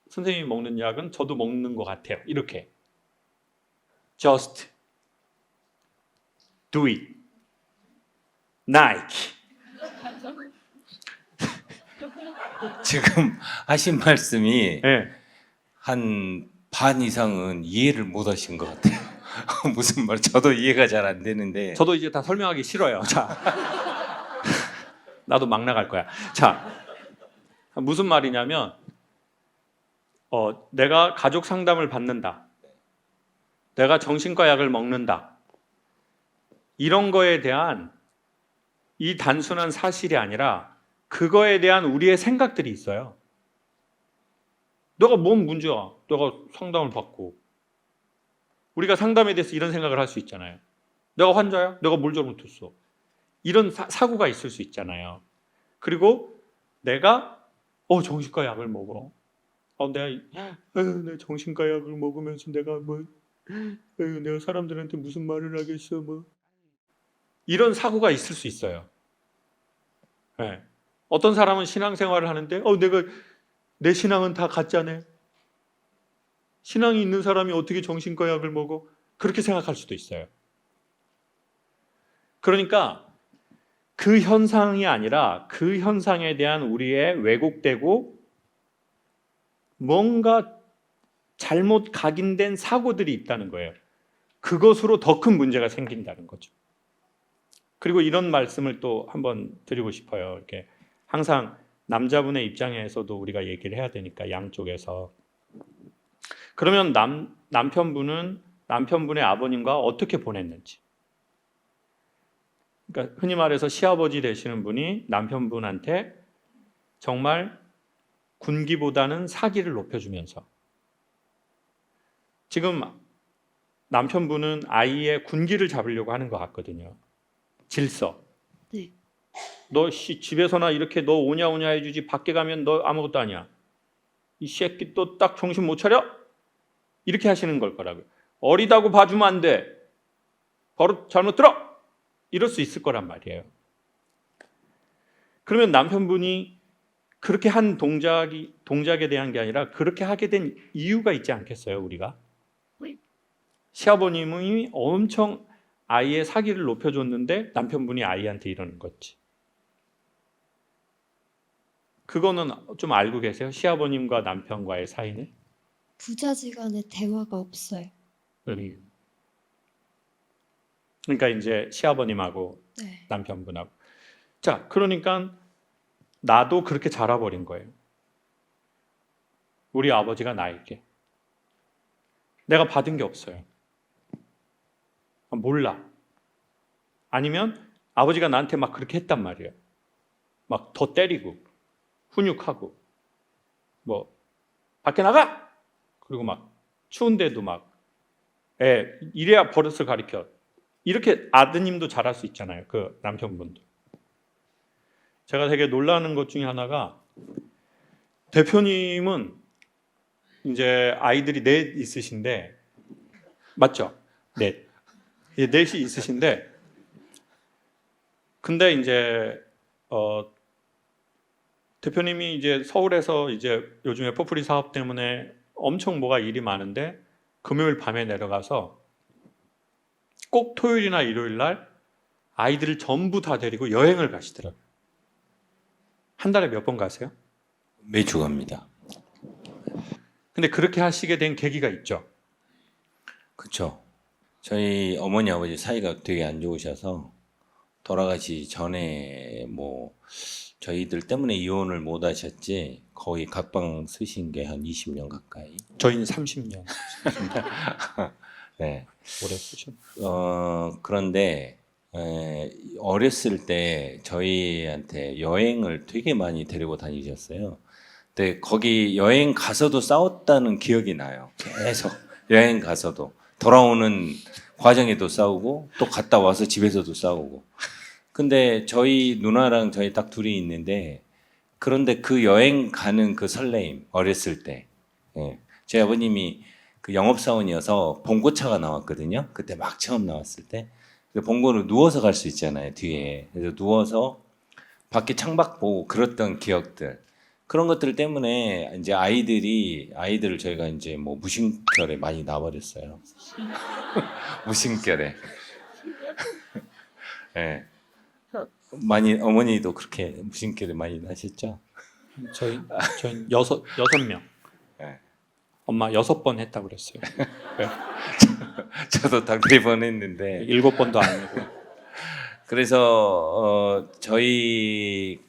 선생님이 먹는 약은 저도 먹는 것 같아요. 이렇게. Just do it. Nike. 지금 하신 말씀이 네. 한 반 이상은 이해를 못 하신 것 같아요. 무슨 말? 저도 이해가 잘 안 되는데. 저도 이제 다 설명하기 싫어요. 자, 나도 막 나갈 거야. 자, 무슨 말이냐면 내가 가족 상담을 받는다. 내가 정신과 약을 먹는다. 이런 거에 대한 이 단순한 사실이 아니라 그거에 대한 우리의 생각들이 있어요. 내가 뭔 문제야? 내가 상담을 받고. 우리가 상담에 대해서 이런 생각을 할 수 있잖아요. 내가 환자야? 내가 뭘 잘못했어? 이런 사고가 있을 수 있잖아요. 그리고 내가 정신과 약을 먹어. 내가 정신과 약을 먹으면서 내가 내가 사람들한테 무슨 말을 하겠어? 이런 사고가 있을 수 있어요. 네. 어떤 사람은 신앙생활을 하는데 내가 내 신앙은 다 가짜네. 신앙이 있는 사람이 어떻게 정신과 약을 먹어? 그렇게 생각할 수도 있어요. 그러니까 그 현상이 아니라 그 현상에 대한 우리의 왜곡되고 뭔가 잘못 각인된 사고들이 있다는 거예요. 그것으로 더 큰 문제가 생긴다는 거죠. 그리고 이런 말씀을 또 한번 드리고 싶어요. 이렇게 항상 남자분의 입장에서도 우리가 얘기를 해야 되니까 양쪽에서. 그러면 남편분은 남편분의 아버님과 어떻게 보냈는지. 그러니까 흔히 말해서 시아버지 되시는 분이 남편분한테 정말 군기보다는 사기를 높여주면서 지금 남편분은 아이의 군기를 잡으려고 하는 것 같거든요. 질서. 네. 너 집에서나 이렇게 너 오냐 해주지 밖에 가면 너 아무것도 아니야. 이 새끼 또 딱 정신 못 차려? 이렇게 하시는 걸 거라고요. 어리다고 봐주면 안 돼. 버릇 잘못 들어! 이럴 수 있을 거란 말이에요. 그러면 남편분이 그렇게 한 동작에 대한 게 아니라 그렇게 하게 된 이유가 있지 않겠어요, 우리가? 시아버님이 엄청 아이의 사기를 높여줬는데 남편분이 아이한테 이러는 거지. 그거는 좀 알고 계세요? 시아버님과 남편과의 사이는? 부자지간에 대화가 없어요. 그러니까 이제 시아버님하고 네. 남편분하고. 자, 그러니까 나도 그렇게 자라버린 거예요. 우리 아버지가 나에게. 내가 받은 게 없어요. 몰라. 아니면 아버지가 나한테 막 그렇게 했단 말이에요. 막 더 때리고 훈육하고 뭐 밖에 나가! 그리고 막 추운데도 막 이래야 버릇을 가르쳐. 이렇게 아드님도 잘할 수 있잖아요. 그 남편분도. 제가 되게 놀라는 것 중에 하나가 대표님은 이제 아이들이 넷 있으신데 맞죠? 넷. 넷이 있으신데 근데 이제 대표님이 이제 서울에서 이제 요즘에 포프리 사업 때문에 엄청 뭐가 일이 많은데 금요일 밤에 내려가서 꼭 토요일이나 일요일 날 아이들을 전부 다 데리고 여행을 가시더라고요. 한 달에 몇 번 가세요? 매주 갑니다. 근데 그렇게 하시게 된 계기가 있죠. 그렇죠. 저희 어머니 아버지 사이가 되게 안 좋으셔서 돌아가시 전에 뭐 저희들 때문에 이혼을 못 하셨지 거의 각방 쓰신 게 한 20년 가까이. 저희는 30년 네. 오래 쓰셨어요. 그런데 어렸을 때 저희한테 여행을 되게 많이 데리고 다니셨어요. 근데 거기 여행 가서도 싸웠다는 기억이 나요. 계속 여행 가서도 돌아오는 과정에도 싸우고 또 갔다 와서 집에서도 싸우고. 근데 저희 누나랑 저희 딱 둘이 있는데 그런데 그 여행 가는 그 설레임 어렸을 때 저희 아버님이 그 영업사원이어서 봉고차가 나왔거든요. 그때 막 처음 나왔을 때 봉고는 누워서 갈 수 있잖아요 뒤에. 그래서 누워서 밖에 창밖 보고 그랬던 기억들 그런 것들 때문에 이제 아이들을 저희가 이제 뭐 무심결에 많이 놔버렸어요. 무심결에. 네. 많이 어머니도 그렇게 무심결에 많이 나셨죠? 저희 여섯 명. 네. 엄마 6번 했다고 그랬어요. 저도 딱 4번 했는데 7번도 아니고. 그래서 저희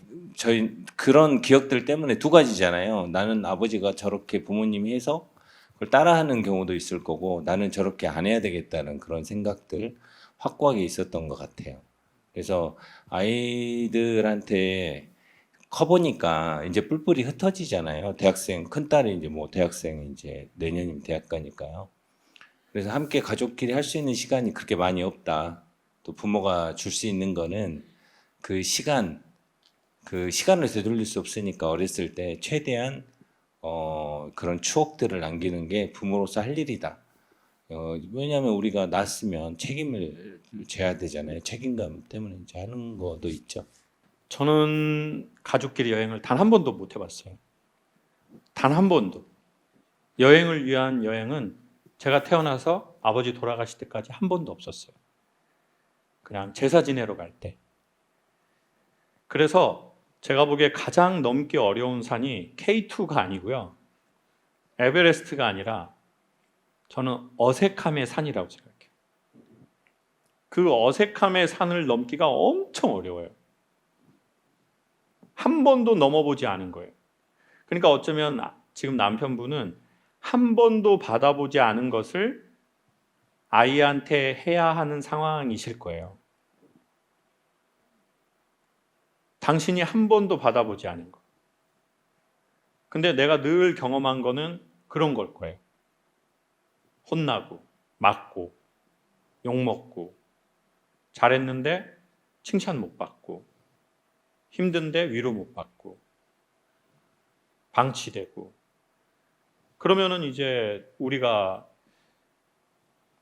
그런 기억들 때문에 두 가지잖아요. 나는 아버지가 저렇게 부모님이 해서 그걸 따라하는 경우도 있을 거고 나는 저렇게 안 해야 되겠다는 그런 생각들 확고하게 있었던 것 같아요. 그래서 아이들한테 커보니까 이제 뿔뿔이 흩어지잖아요. 대학생 큰딸이 이제 뭐 대학생 이제 내년이면 대학 가니까요. 그래서 함께 가족끼리 할 수 있는 시간이 그렇게 많이 없다. 또 부모가 줄 수 있는 거는 그 시간을 되돌릴 수 없으니까 어렸을 때 최대한 그런 추억들을 남기는 게 부모로서 할 일이다. 왜냐하면 우리가 낳았으면 책임을 져야 되잖아요. 책임감 때문에 이제 하는 것도 있죠. 저는 가족끼리 여행을 단 한 번도 못 해봤어요. 단 한 번도. 여행을 위한 여행은 제가 태어나서 아버지 돌아가실 때까지 한 번도 없었어요. 그냥 제사 지내러 갈 때. 그래서 제가 보기에 가장 넘기 어려운 산이 K2가 아니고요. 에베레스트가 아니라 저는 어색함의 산이라고 생각해요. 그 어색함의 산을 넘기가 엄청 어려워요. 한 번도 넘어보지 않은 거예요. 그러니까 어쩌면 지금 남편분은 한 번도 받아보지 않은 것을 아이한테 해야 하는 상황이실 거예요. 당신이 한 번도 받아보지 않은 거. 근데 내가 늘 경험한 거는 그런 걸 거예요. 혼나고 맞고 욕먹고 잘했는데 칭찬 못 받고 힘든데 위로 못 받고 방치되고 그러면은 이제 우리가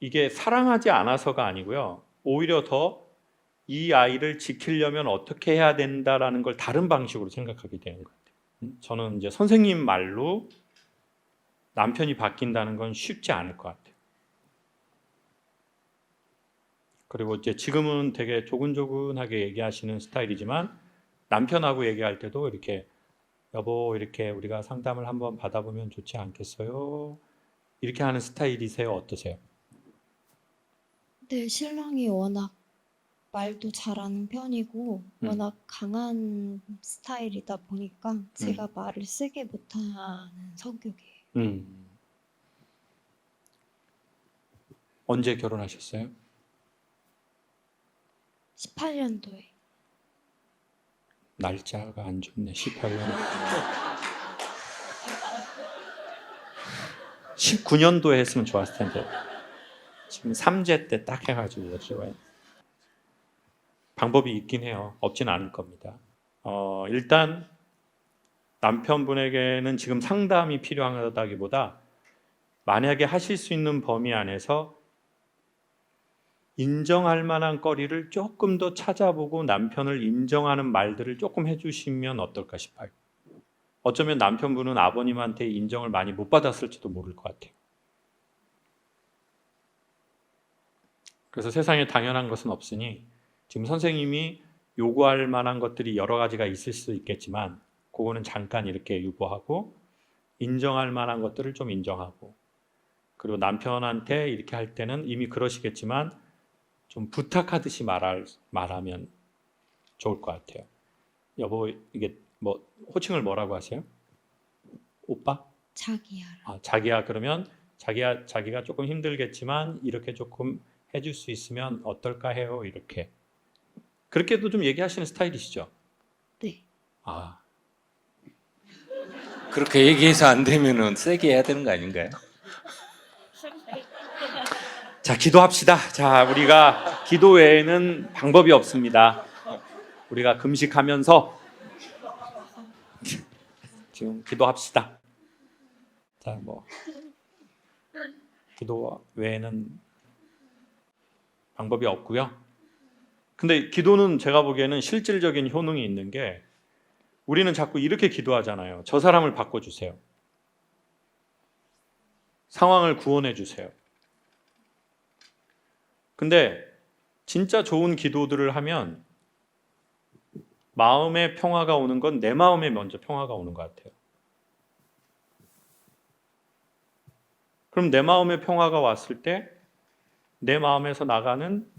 이게 사랑하지 않아서가 아니고요. 오히려 더 이 아이를 지키려면 어떻게 해야 된다라는 걸 다른 방식으로 생각하게 되는 것 같아요. 저는 이제 선생님 말로 남편이 바뀐다는 건 쉽지 않을 것 같아요. 그리고 이제 지금은 되게 조근조근하게 얘기하시는 스타일이지만 남편하고 얘기할 때도 이렇게 여보 이렇게 우리가 상담을 한번 받아보면 좋지 않겠어요? 이렇게 하는 스타일이세요? 어떠세요? 네, 신랑이 워낙 말도 잘하는 편이고 워낙 강한 스타일이다 보니까 제가 말을 세게 못하는 성격이에요. 언제 결혼하셨어요? 18년도에. 날짜가 안 좋네. 18년. 19년도에 했으면 좋았을 텐데 지금 3제 때 딱 해가지고 지금 방법이 있긴 해요. 없진 않을 겁니다. 일단 남편분에게는 지금 상담이 필요하다기보다 만약에 하실 수 있는 범위 안에서 인정할 만한 거리를 조금 더 찾아보고 남편을 인정하는 말들을 조금 해주시면 어떨까 싶어요. 어쩌면 남편분은 아버님한테 인정을 많이 못 받았을지도 모를 것 같아요. 그래서 세상에 당연한 것은 없으니 지금 선생님이 요구할 만한 것들이 여러 가지가 있을 수 있겠지만 그거는 잠깐 이렇게 유보하고 인정할 만한 것들을 좀 인정하고 그리고 남편한테 이렇게 할 때는 이미 그러시겠지만 좀 부탁하듯이 말하면 좋을 것 같아요. 여보 이게 뭐 호칭을 뭐라고 하세요? 오빠? 자기야. 자기야 그러면 자기가 조금 힘들겠지만 이렇게 조금 해줄 수 있으면 어떨까 해요. 이렇게 그렇게도 좀 얘기하시는 스타일이시죠? 네. 그렇게 얘기해서 안 되면은 세게 해야 되는 거 아닌가요? 자, 기도합시다. 자, 우리가 기도 외에는 방법이 없습니다. 우리가 금식하면서 지금 기도합시다. 자, 뭐 기도 외에는 방법이 없고요. 근데 기도는 제가 보기에는 실질적인 효능이 있는 게 우리는 자꾸 이렇게 기도하잖아요. 저 사람을 바꿔주세요. 상황을 구원해 주세요. 근데 진짜 좋은 기도들을 하면 마음의 평화가 오는 건 내 마음에 먼저 평화가 오는 것 같아요. 그럼 내 마음의 평화가 왔을 때 내 마음에서 나가는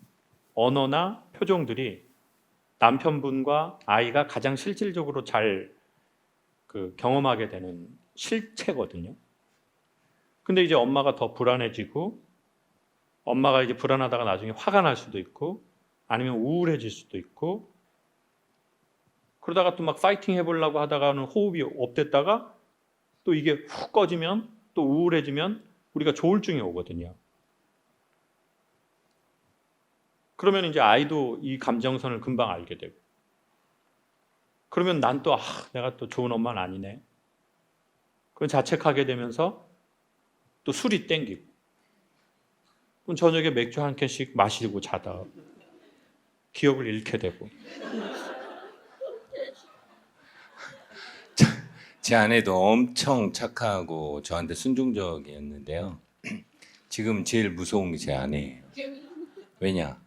언어나 표정들이 남편분과 아이가 가장 실질적으로 잘 경험하게 되는 실체거든요. 근데 이제 엄마가 더 불안해지고 엄마가 이제 불안하다가 나중에 화가 날 수도 있고 아니면 우울해질 수도 있고 그러다가 또 막 파이팅 해보려고 하다가는 호흡이 업됐다가 또 이게 훅 꺼지면 또 우울해지면 우리가 조울증이 오거든요. 그러면 이제 아이도 이 감정선을 금방 알게 되고 그러면 난 또 내가 또 좋은 엄마는 아니네. 그건 자책하게 되면서 또 술이 땡기고 그럼 저녁에 맥주 한 캔씩 마시고 자다 기억을 잃게 되고 제 아내도 엄청 착하고 저한테 순종적이었는데요. 지금 제일 무서운 게 제 아내예요. 왜냐?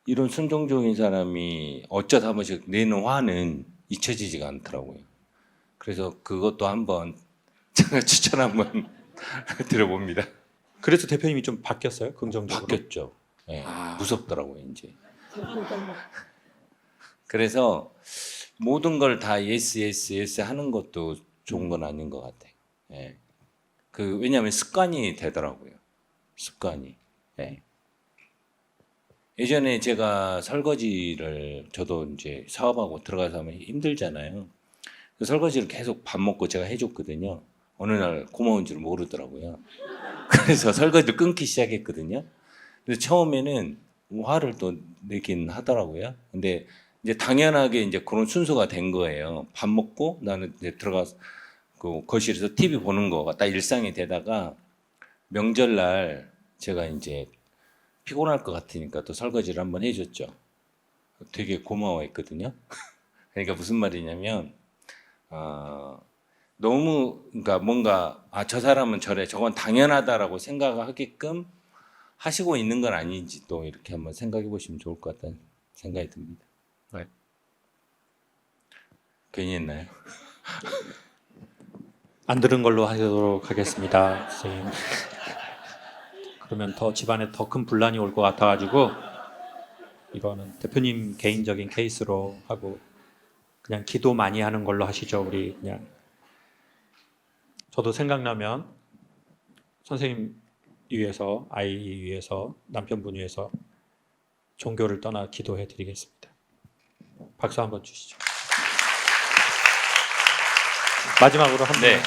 이런 순종적인 사람이 어쩌다 한 번씩 내는 화는 잊혀지지가 않더라고요. 그래서 그것도 한번 제가 추천 한번 드려봅니다. 그래서 대표님이 좀 바뀌었어요? 긍정적으로? 바뀌었죠. 네, 무섭더라고요 이제. 그래서 모든 걸 다 예스 하는 것도 좋은 건 아닌 것 같아요. 네. 왜냐하면 습관이 되더라고요. 습관이. 네. 예전에 제가 설거지를 저도 이제 사업하고 들어가서 하면 힘들잖아요. 설거지를 계속 밥 먹고 제가 해줬거든요. 어느 날 고마운 줄 모르더라고요. 그래서 설거지를 끊기 시작했거든요. 근데 처음에는 화를 또 내긴 하더라고요. 근데 이제 당연하게 이제 그런 순서가 된 거예요. 밥 먹고 나는 이제 들어가서 그 거실에서 TV 보는 거가 딱 일상이 되다가 명절날 제가 이제 피곤할 것 같으니까 또 설거지를 한번 해줬죠. 되게 고마워했거든요. 그러니까 무슨 말이냐면 너무 그러니까 뭔가 저 사람은 저래 저건 당연하다라고 생각하게끔 하시고 있는 건 아닌지 또 이렇게 한번 생각해 보시면 좋을 것 같다는 생각이 듭니다. 네. 괜히 했나요? 안 들은 걸로 하도록 하겠습니다, 선생님. 그러면 더 집안에 더 큰 분란이 올 것 같아가지고 이거는 대표님 개인적인 케이스로 하고 그냥 기도 많이 하는 걸로 하시죠. 우리 그냥 저도 생각나면 선생님 위해서, 아이 위해서, 남편분 위해서 종교를 떠나 기도해 드리겠습니다. 박수 한번 주시죠. 마지막으로 한 분. 네.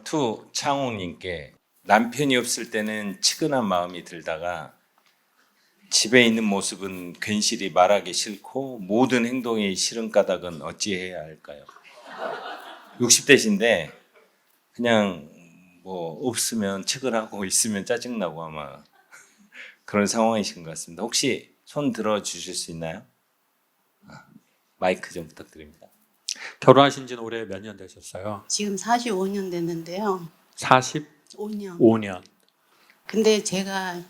투 창호님께 남편이 없을 때는 치근한 마음이 들다가 집에 있는 모습은 괜시리 말하기 싫고 모든 행동이 싫은 까닭은 어찌해야 할까요? 60대신데 그냥 뭐 없으면 치근하고 있으면 짜증나고 아마 그런 상황이신 것 같습니다. 혹시 손 들어 주실 수 있나요? 마이크 좀 부탁드립니다. 결혼하신 지는 올해 몇 년 되셨어요? 지금 45년 됐는데요. 45년. 5년. 근데 제가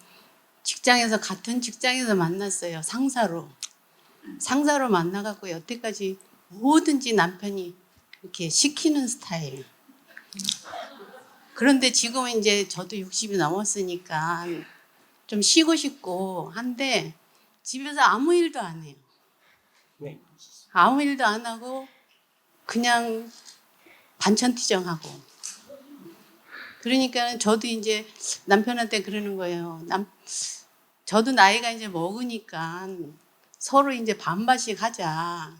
직장에서 같은 직장에서 만났어요. 상사로. 상사로 만나갖고 여태까지 뭐든지 남편이 이렇게 시키는 스타일. 그런데 지금은 이제 저도 60이 넘었으니까 좀 쉬고 싶고 한데 집에서 아무 일도 안 해요. 아무 일도 안 하고 그냥 반찬투정하고. 그러니까 저도 이제 남편한테 그러는 거예요. 저도 나이가 이제 먹으니까 서로 이제 반반씩 하자.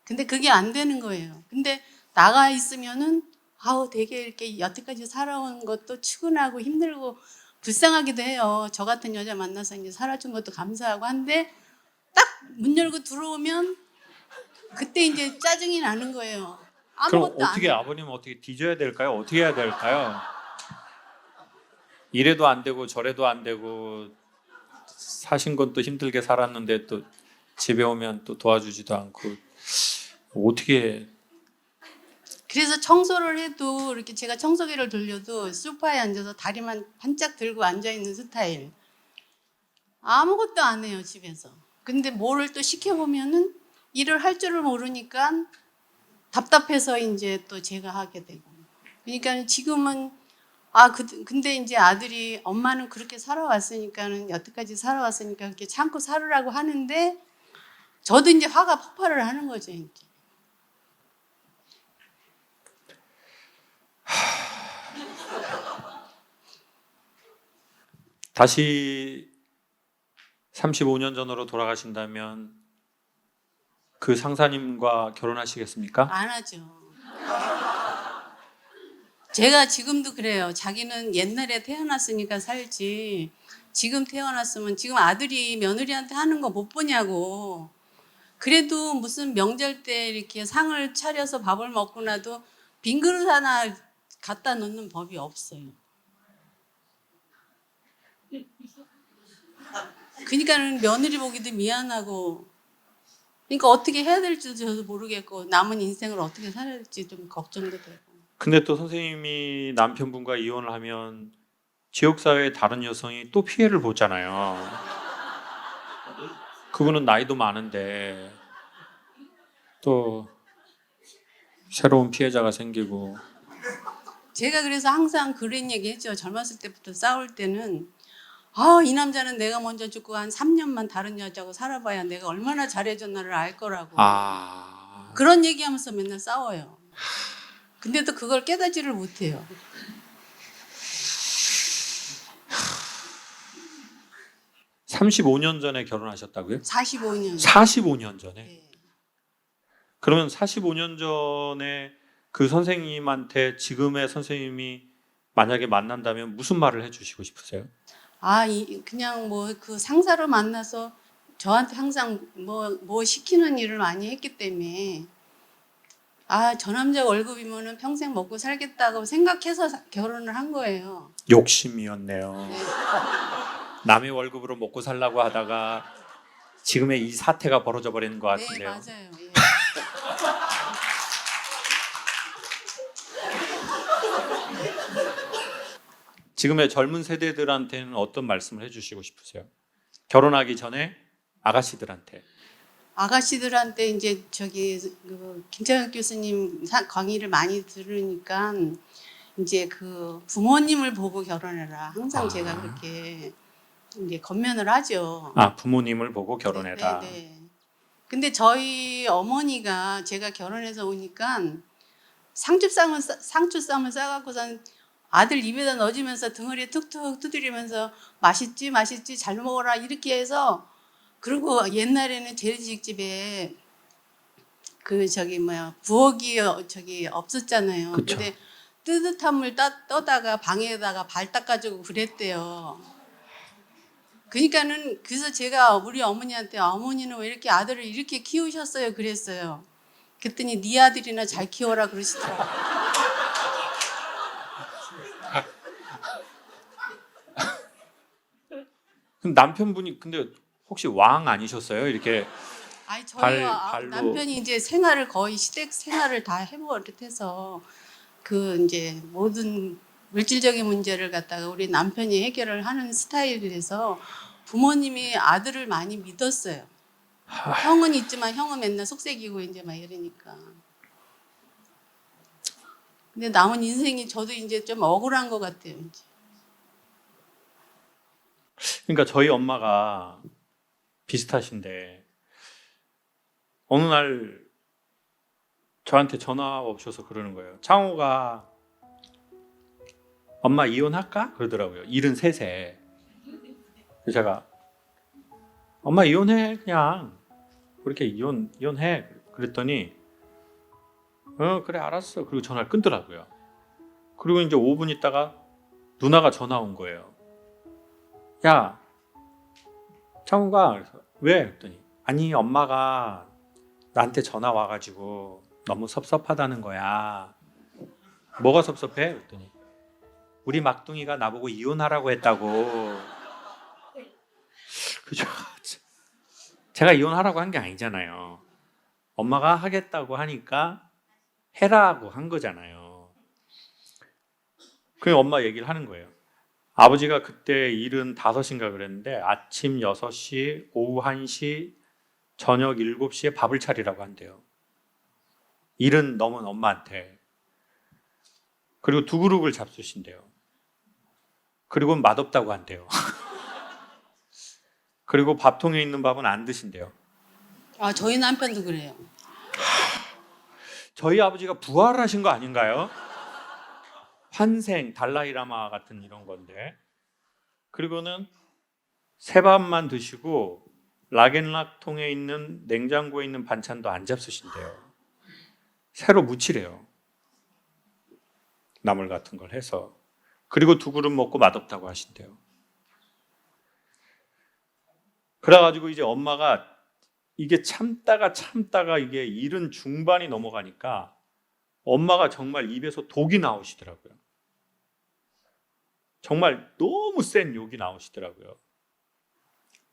근데 그게 안 되는 거예요. 근데 나가 있으면은 되게 이렇게 여태까지 살아온 것도 측은하고 힘들고 불쌍하기도 해요. 저 같은 여자 만나서 이제 살아준 것도 감사하고 한데 딱 문 열고 들어오면 그때 이제 짜증이 나는 거예요. 그럼 아무것도 어떻게 안 해요. 아버님은 어떻게 뒤져야 될까요? 어떻게 해야 될까요? 이래도 안 되고 저래도 안 되고 사신 건 또 힘들게 살았는데 또 집에 오면 또 도와주지도 않고 어떻게 그래서 청소를 해도 이렇게 제가 청소기를 돌려도 소파에 앉아서 다리만 반짝 들고 앉아 있는 스타일. 아무것도 안 해요, 집에서. 근데 뭐를 또 시켜보면은 일을 할 줄을 모르니까 답답해서 이제 또 제가 하게 되고. 그러니까 지금은 근데 이제 아들이 엄마는 그렇게 살아왔으니까는 여태까지 살아왔으니까 그렇게 참고 살으라고 하는데 저도 이제 화가 폭발을 하는 거죠, 이제. 다시 35년 전으로 돌아가신다면 그 상사님과 결혼하시겠습니까? 안 하죠. 제가 지금도 그래요. 자기는 옛날에 태어났으니까 살지. 지금 태어났으면 지금 아들이 며느리한테 하는 거 못 보냐고. 그래도 무슨 명절 때 이렇게 상을 차려서 밥을 먹고 나도 빈 그릇 하나 갖다 놓는 법이 없어요. 그러니까는 며느리 보기도 미안하고, 그러니까 어떻게 해야 될지도 저도 모르겠고 남은 인생을 어떻게 살아야 될지 좀 걱정도 되고. 근데 또 선생님이 남편분과 이혼을 하면 지역사회의 다른 여성이 또 피해를 보잖아요. 그분은 나이도 많은데 또 새로운 피해자가 생기고. 제가 그래서 항상 그런 얘기 했죠. 젊었을 때부터 싸울 때는 이 남자는 내가 먼저 죽고 한 3년만 다른 여자하고 살아봐야 내가 얼마나 잘해줬나를 알 거라고. 그런 얘기하면서 맨날 싸워요. 근데도 그걸 깨닫지를 못해요. 35년 전에 결혼하셨다고요? 45년. 45년 전에? 네. 그러면 45년 전에 그 선생님한테 지금의 선생님이 만약에 만난다면 무슨 말을 해주시고 싶으세요? 그냥 뭐 그 상사로 만나서 저한테 항상 뭐 시키는 일을 많이 했기 때문에 저 남자 월급이면은 평생 먹고 살겠다고 생각해서 결혼을 한 거예요. 욕심이었네요. 남의 월급으로 먹고 살라고 하다가 지금의 이 사태가 벌어져 버리는 것 네, 같은데요. 맞아요. 예. 지금의 젊은 세대들한테는 어떤 말씀을 해주시고 싶으세요? 결혼하기 전에 아가씨들한테. 아가씨들한테 이제 김창혁 교수님 강의를 많이 들으니까 이제 그 부모님을 보고 결혼해라. 항상 제가 그렇게 이제 권면을 하죠. 부모님을 보고 결혼해라. 네. 근데 저희 어머니가 제가 결혼해서 오니까 상추쌈을 싸갖고선 아들 입에다 넣어주면서 등허리에 툭툭 두드리면서 맛있지 잘 먹어라 이렇게 해서. 그리고 옛날에는 재래시식집에 부엌이 없었잖아요. 그쵸. 근데 뜨뜻한 물 떠다가 방에다가 발 닦아주고 그랬대요. 그래서 제가 우리 어머니한테 어머니는 왜 이렇게 아들을 이렇게 키우셨어요? 그랬어요. 그랬더니 네 아들이나 잘 키워라 그러시더라고요. 그럼 남편분이 근데 혹시 왕 아니셨어요? 이렇게 저희 발로- 남편이 이제 거의 시댁 생활을 다 해버릇해서 이제 모든 물질적인 문제를 갖다가 우리 남편이 해결을 하는 스타일이라서 부모님이 아들을 많이 믿었어요. 형은 있지만 형은 맨날 속색이고 이제 막 이러니까. 근데 남은 인생이 저도 이제 좀 억울한 것 같아요. 이제. 그러니까 저희 엄마가 비슷하신데 어느 날 저한테 전화 오셔서 그러는 거예요. 창호가 엄마 이혼할까? 그러더라고요. 73세. 그래서 제가 엄마 이혼해 그냥 그렇게 이혼해 그랬더니 그래 알았어. 그리고 전화를 끊더라고요. 그리고 이제 5분 있다가 누나가 전화 온 거예요. 야 창호가 그래서 왜? 그랬더니 아니 엄마가 나한테 전화 와가지고 너무 섭섭하다는 거야. 뭐가 섭섭해? 그랬더니 우리 막둥이가 나보고 이혼하라고 했다고. 그죠? 제가 이혼하라고 한 게 아니잖아요. 엄마가 하겠다고 하니까 해라고 한 거잖아요. 그 엄마 얘기를 하는 거예요. 아버지가 그때 일은 5시인가 그랬는데 아침 6시, 오후 1시, 저녁 7시에 밥을 차리라고 한대요. 일은 넘은 엄마한테. 그리고 2그릇을 잡수신대요. 그리고 맛없다고 한대요. 그리고 밥통에 있는 밥은 안 드신대요. 저희 남편도 그래요. 저희 아버지가 부활하신 거 아닌가요? 환생, 달라이라마 같은 이런 건데. 그리고는 새밥만 드시고 락앤락통에 있는 냉장고에 있는 반찬도 안 잡수신대요. 새로 무치래요. 나물 같은 걸 해서. 그리고 2그릇 먹고 맛없다고 하신대요. 그래가지고 이제 엄마가 이게 참다가 이게 일은 중반이 넘어가니까 엄마가 정말 입에서 독이 나오시더라고요. 정말 너무 센 욕이 나오시더라고요.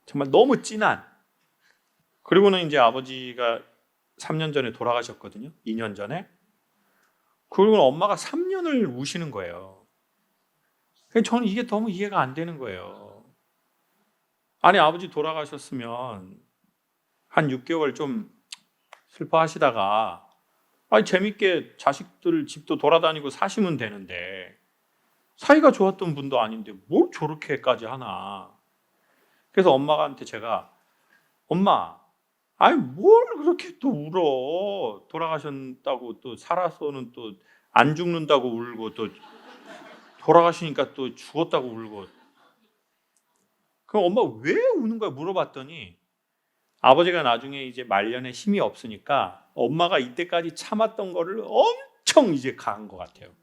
정말 너무 진한. 그리고는 이제 아버지가 3년 전에 돌아가셨거든요. 2년 전에. 그리고 엄마가 3년을 우시는 거예요. 저는 이게 너무 이해가 안 되는 거예요. 아니 아버지 돌아가셨으면 한 6개월 좀 슬퍼하시다가 재밌게 자식들 집도 돌아다니고 사시면 되는데 사이가 좋았던 분도 아닌데 뭘 저렇게까지 하나. 그래서 엄마한테 제가 엄마 뭘 그렇게 또 울어. 돌아가셨다고 또 살아서는 또 안 죽는다고 울고 또 돌아가시니까 또 죽었다고 울고. 그럼 엄마 왜 우는 거야 물어봤더니 아버지가 나중에 이제 말년에 힘이 없으니까 엄마가 이때까지 참았던 거를 엄청 이제 가한 것 같아요.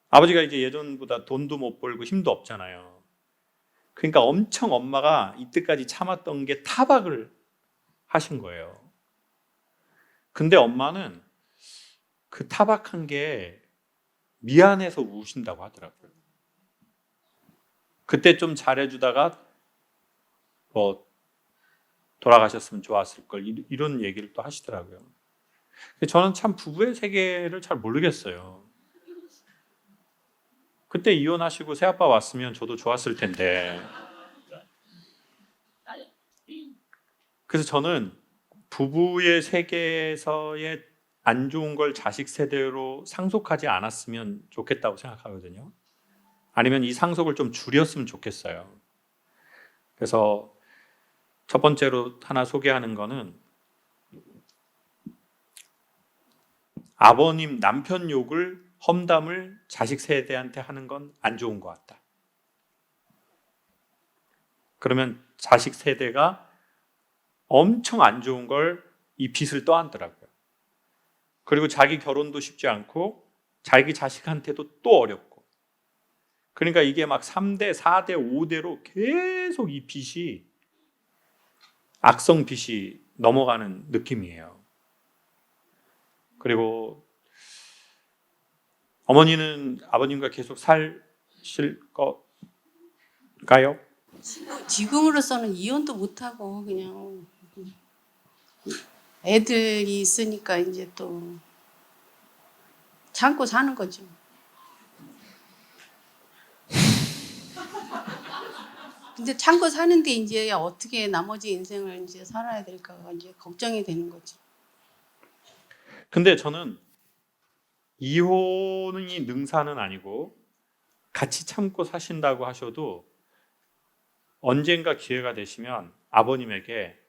아버지가 이제 예전보다 돈도 못 벌고 힘도 없잖아요. 그러니까 엄청 엄마가 이때까지 참았던 게 타박을 하신 거예요. 근데 엄마는 그 타박한 게 미안해서 우신다고 하더라고요. 그때 좀 잘해주다가 뭐 돌아가셨으면 좋았을 걸 이런 얘기를 또 하시더라고요. 저는 참 부부의 세계를 잘 모르겠어요. 그때 이혼하시고 새아빠 왔으면 저도 좋았을 텐데. 그래서 저는 부부의 세계에서의 안 좋은 걸 자식 세대로 상속하지 않았으면 좋겠다고 생각하거든요. 아니면 이 상속을 좀 줄였으면 좋겠어요. 그래서 첫 번째로 하나 소개하는 거는 아버님 남편 욕을 험담을 자식 세대한테 하는 건 안 좋은 것 같다. 그러면 자식 세대가 엄청 안 좋은 걸 이 빚을 떠안더라고요. 그리고 자기 결혼도 쉽지 않고 자기 자식한테도 또 어렵고. 그러니까 이게 막 3대, 4대, 5대로 계속 이 빚이 악성 빚이 넘어가는 느낌이에요. 그리고 어머니는 아버님과 계속 사실 건가요? 지금으로서는 이혼도 못하고 그냥 애들이 있으니까 이제 또 참고 사는 거죠. 근데 참고 사는데 이제 어떻게 나머지 인생을 이제 살아야 될까가 이제 걱정이 되는 거죠. 근데 저는 이혼이 능사는 아니고 같이 참고 사신다고 하셔도 언젠가 기회가 되시면 아버님에게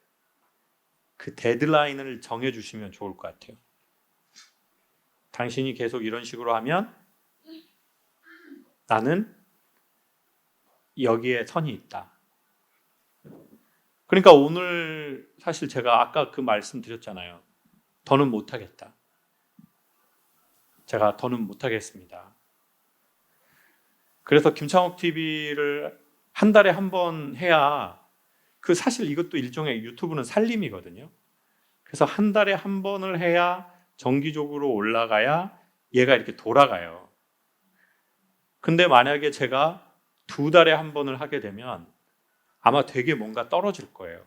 그 데드라인을 정해주시면 좋을 것 같아요. 당신이 계속 이런 식으로 하면 나는 여기에 선이 있다. 그러니까 오늘 사실 제가 아까 그 말씀 드렸잖아요. 더는 못하겠다. 제가 더는 못하겠습니다. 그래서 김창옥 TV를 한 달에 한 번 해야 그 사실 이것도 일종의 유튜브는 살림이거든요. 그래서 한 달에 한 번을 해야 정기적으로 올라가야 얘가 이렇게 돌아가요. 근데 만약에 제가 2달에 한 번을 하게 되면 아마 되게 뭔가 떨어질 거예요.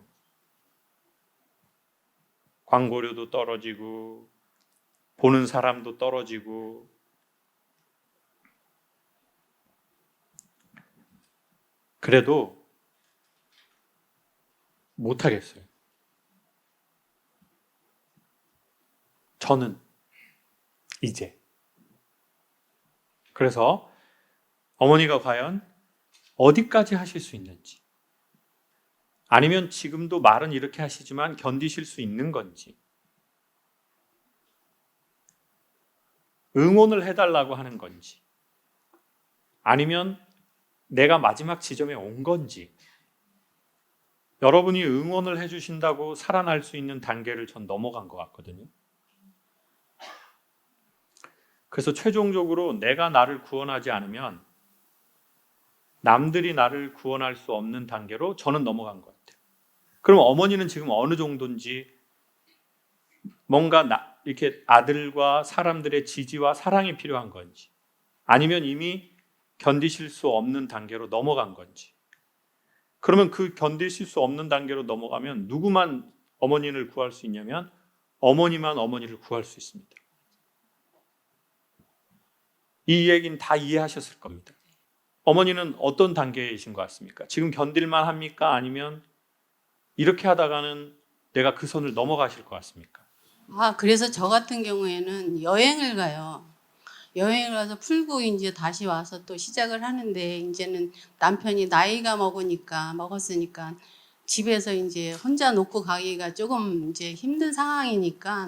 광고료도 떨어지고 보는 사람도 떨어지고. 그래도 못하겠어요. 저는 이제. 그래서 어머니가 과연 어디까지 하실 수 있는지, 아니면 지금도 말은 이렇게 하시지만 견디실 수 있는 건지, 응원을 해달라고 하는 건지, 아니면 내가 마지막 지점에 온 건지. 여러분이 응원을 해주신다고 살아날 수 있는 단계를 전 넘어간 것 같거든요. 그래서 최종적으로 내가 나를 구원하지 않으면 남들이 나를 구원할 수 없는 단계로 저는 넘어간 것 같아요. 그럼 어머니는 지금 어느 정도인지, 뭔가 이렇게 아들과 사람들의 지지와 사랑이 필요한 건지, 아니면 이미 견디실 수 없는 단계로 넘어간 건지. 그러면 그 견디실 수 없는 단계로 넘어가면 누구만 어머니를 구할 수 있냐면 어머니만 어머니를 구할 수 있습니다. 이 얘기는 다 이해하셨을 겁니다. 어머니는 어떤 단계이신 것 같습니까? 지금 견딜만 합니까? 아니면 이렇게 하다가는 내가 그 선을 넘어가실 것 같습니까? 그래서 저 같은 경우에는 여행을 가요. 여행을 가서 풀고 이제 다시 와서 또 시작을 하는데, 이제는 남편이 나이가 먹었으니까 집에서 이제 혼자 놓고 가기가 조금 이제 힘든 상황이니까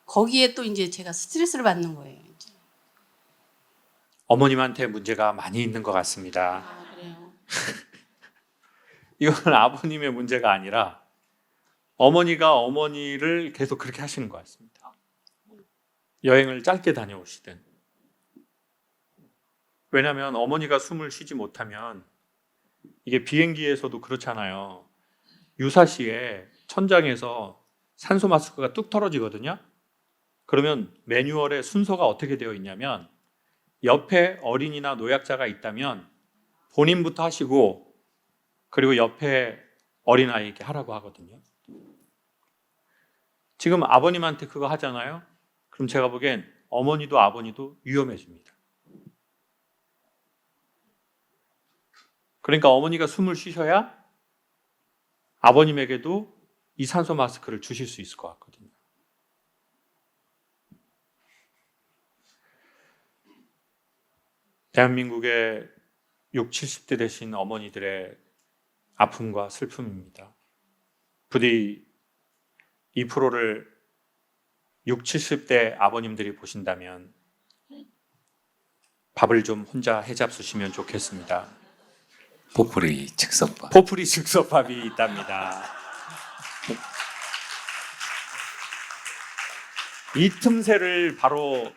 거기에 또 이제 제가 스트레스를 받는 거예요. 이제. 어머님한테 문제가 많이 있는 것 같습니다. 그래요. 이건 아버님의 문제가 아니라 어머니가 어머니를 계속 그렇게 하시는 것 같습니다. 여행을 짧게 다녀오시든. 왜냐하면 어머니가 숨을 쉬지 못하면 이게 비행기에서도 그렇잖아요. 유사시에 천장에서 산소 마스크가 뚝 떨어지거든요. 그러면 매뉴얼에 순서가 어떻게 되어 있냐면 옆에 어린이나 노약자가 있다면 본인부터 하시고 그리고 옆에 어린아이에게 하라고 하거든요. 지금 아버님한테 그거 하잖아요. 그럼 제가 보기엔 어머니도 아버니도 위험해집니다. 그러니까 어머니가 숨을 쉬셔야 아버님에게도 이 산소 마스크를 주실 수 있을 것 같거든요. 대한민국의 60, 70대 되신 어머니들의 아픔과 슬픔입니다. 부디 이 프로를 60, 70대 아버님들이 보신다면 밥을 좀 혼자 해잡수시면 좋겠습니다. 포프리 즉석밥. 포프리 즉석밥이 있답니다. 이 틈새를 바로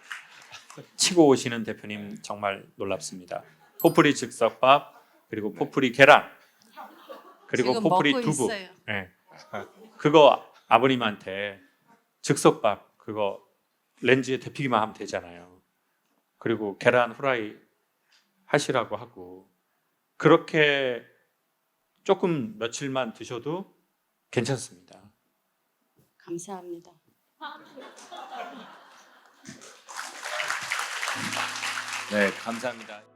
치고 오시는 대표님 정말 놀랍습니다. 포프리 즉석밥, 그리고 포프리 계란, 그리고 지금 포프리 먹고 두부. 있어요. 네. 그거 아버님한테 즉석밥 그거 렌즈에 데피기만 하면 되잖아요. 그리고 계란 후라이 하시라고 하고 그렇게 조금 며칠만 드셔도 괜찮습니다. 감사합니다. 네, 감사합니다.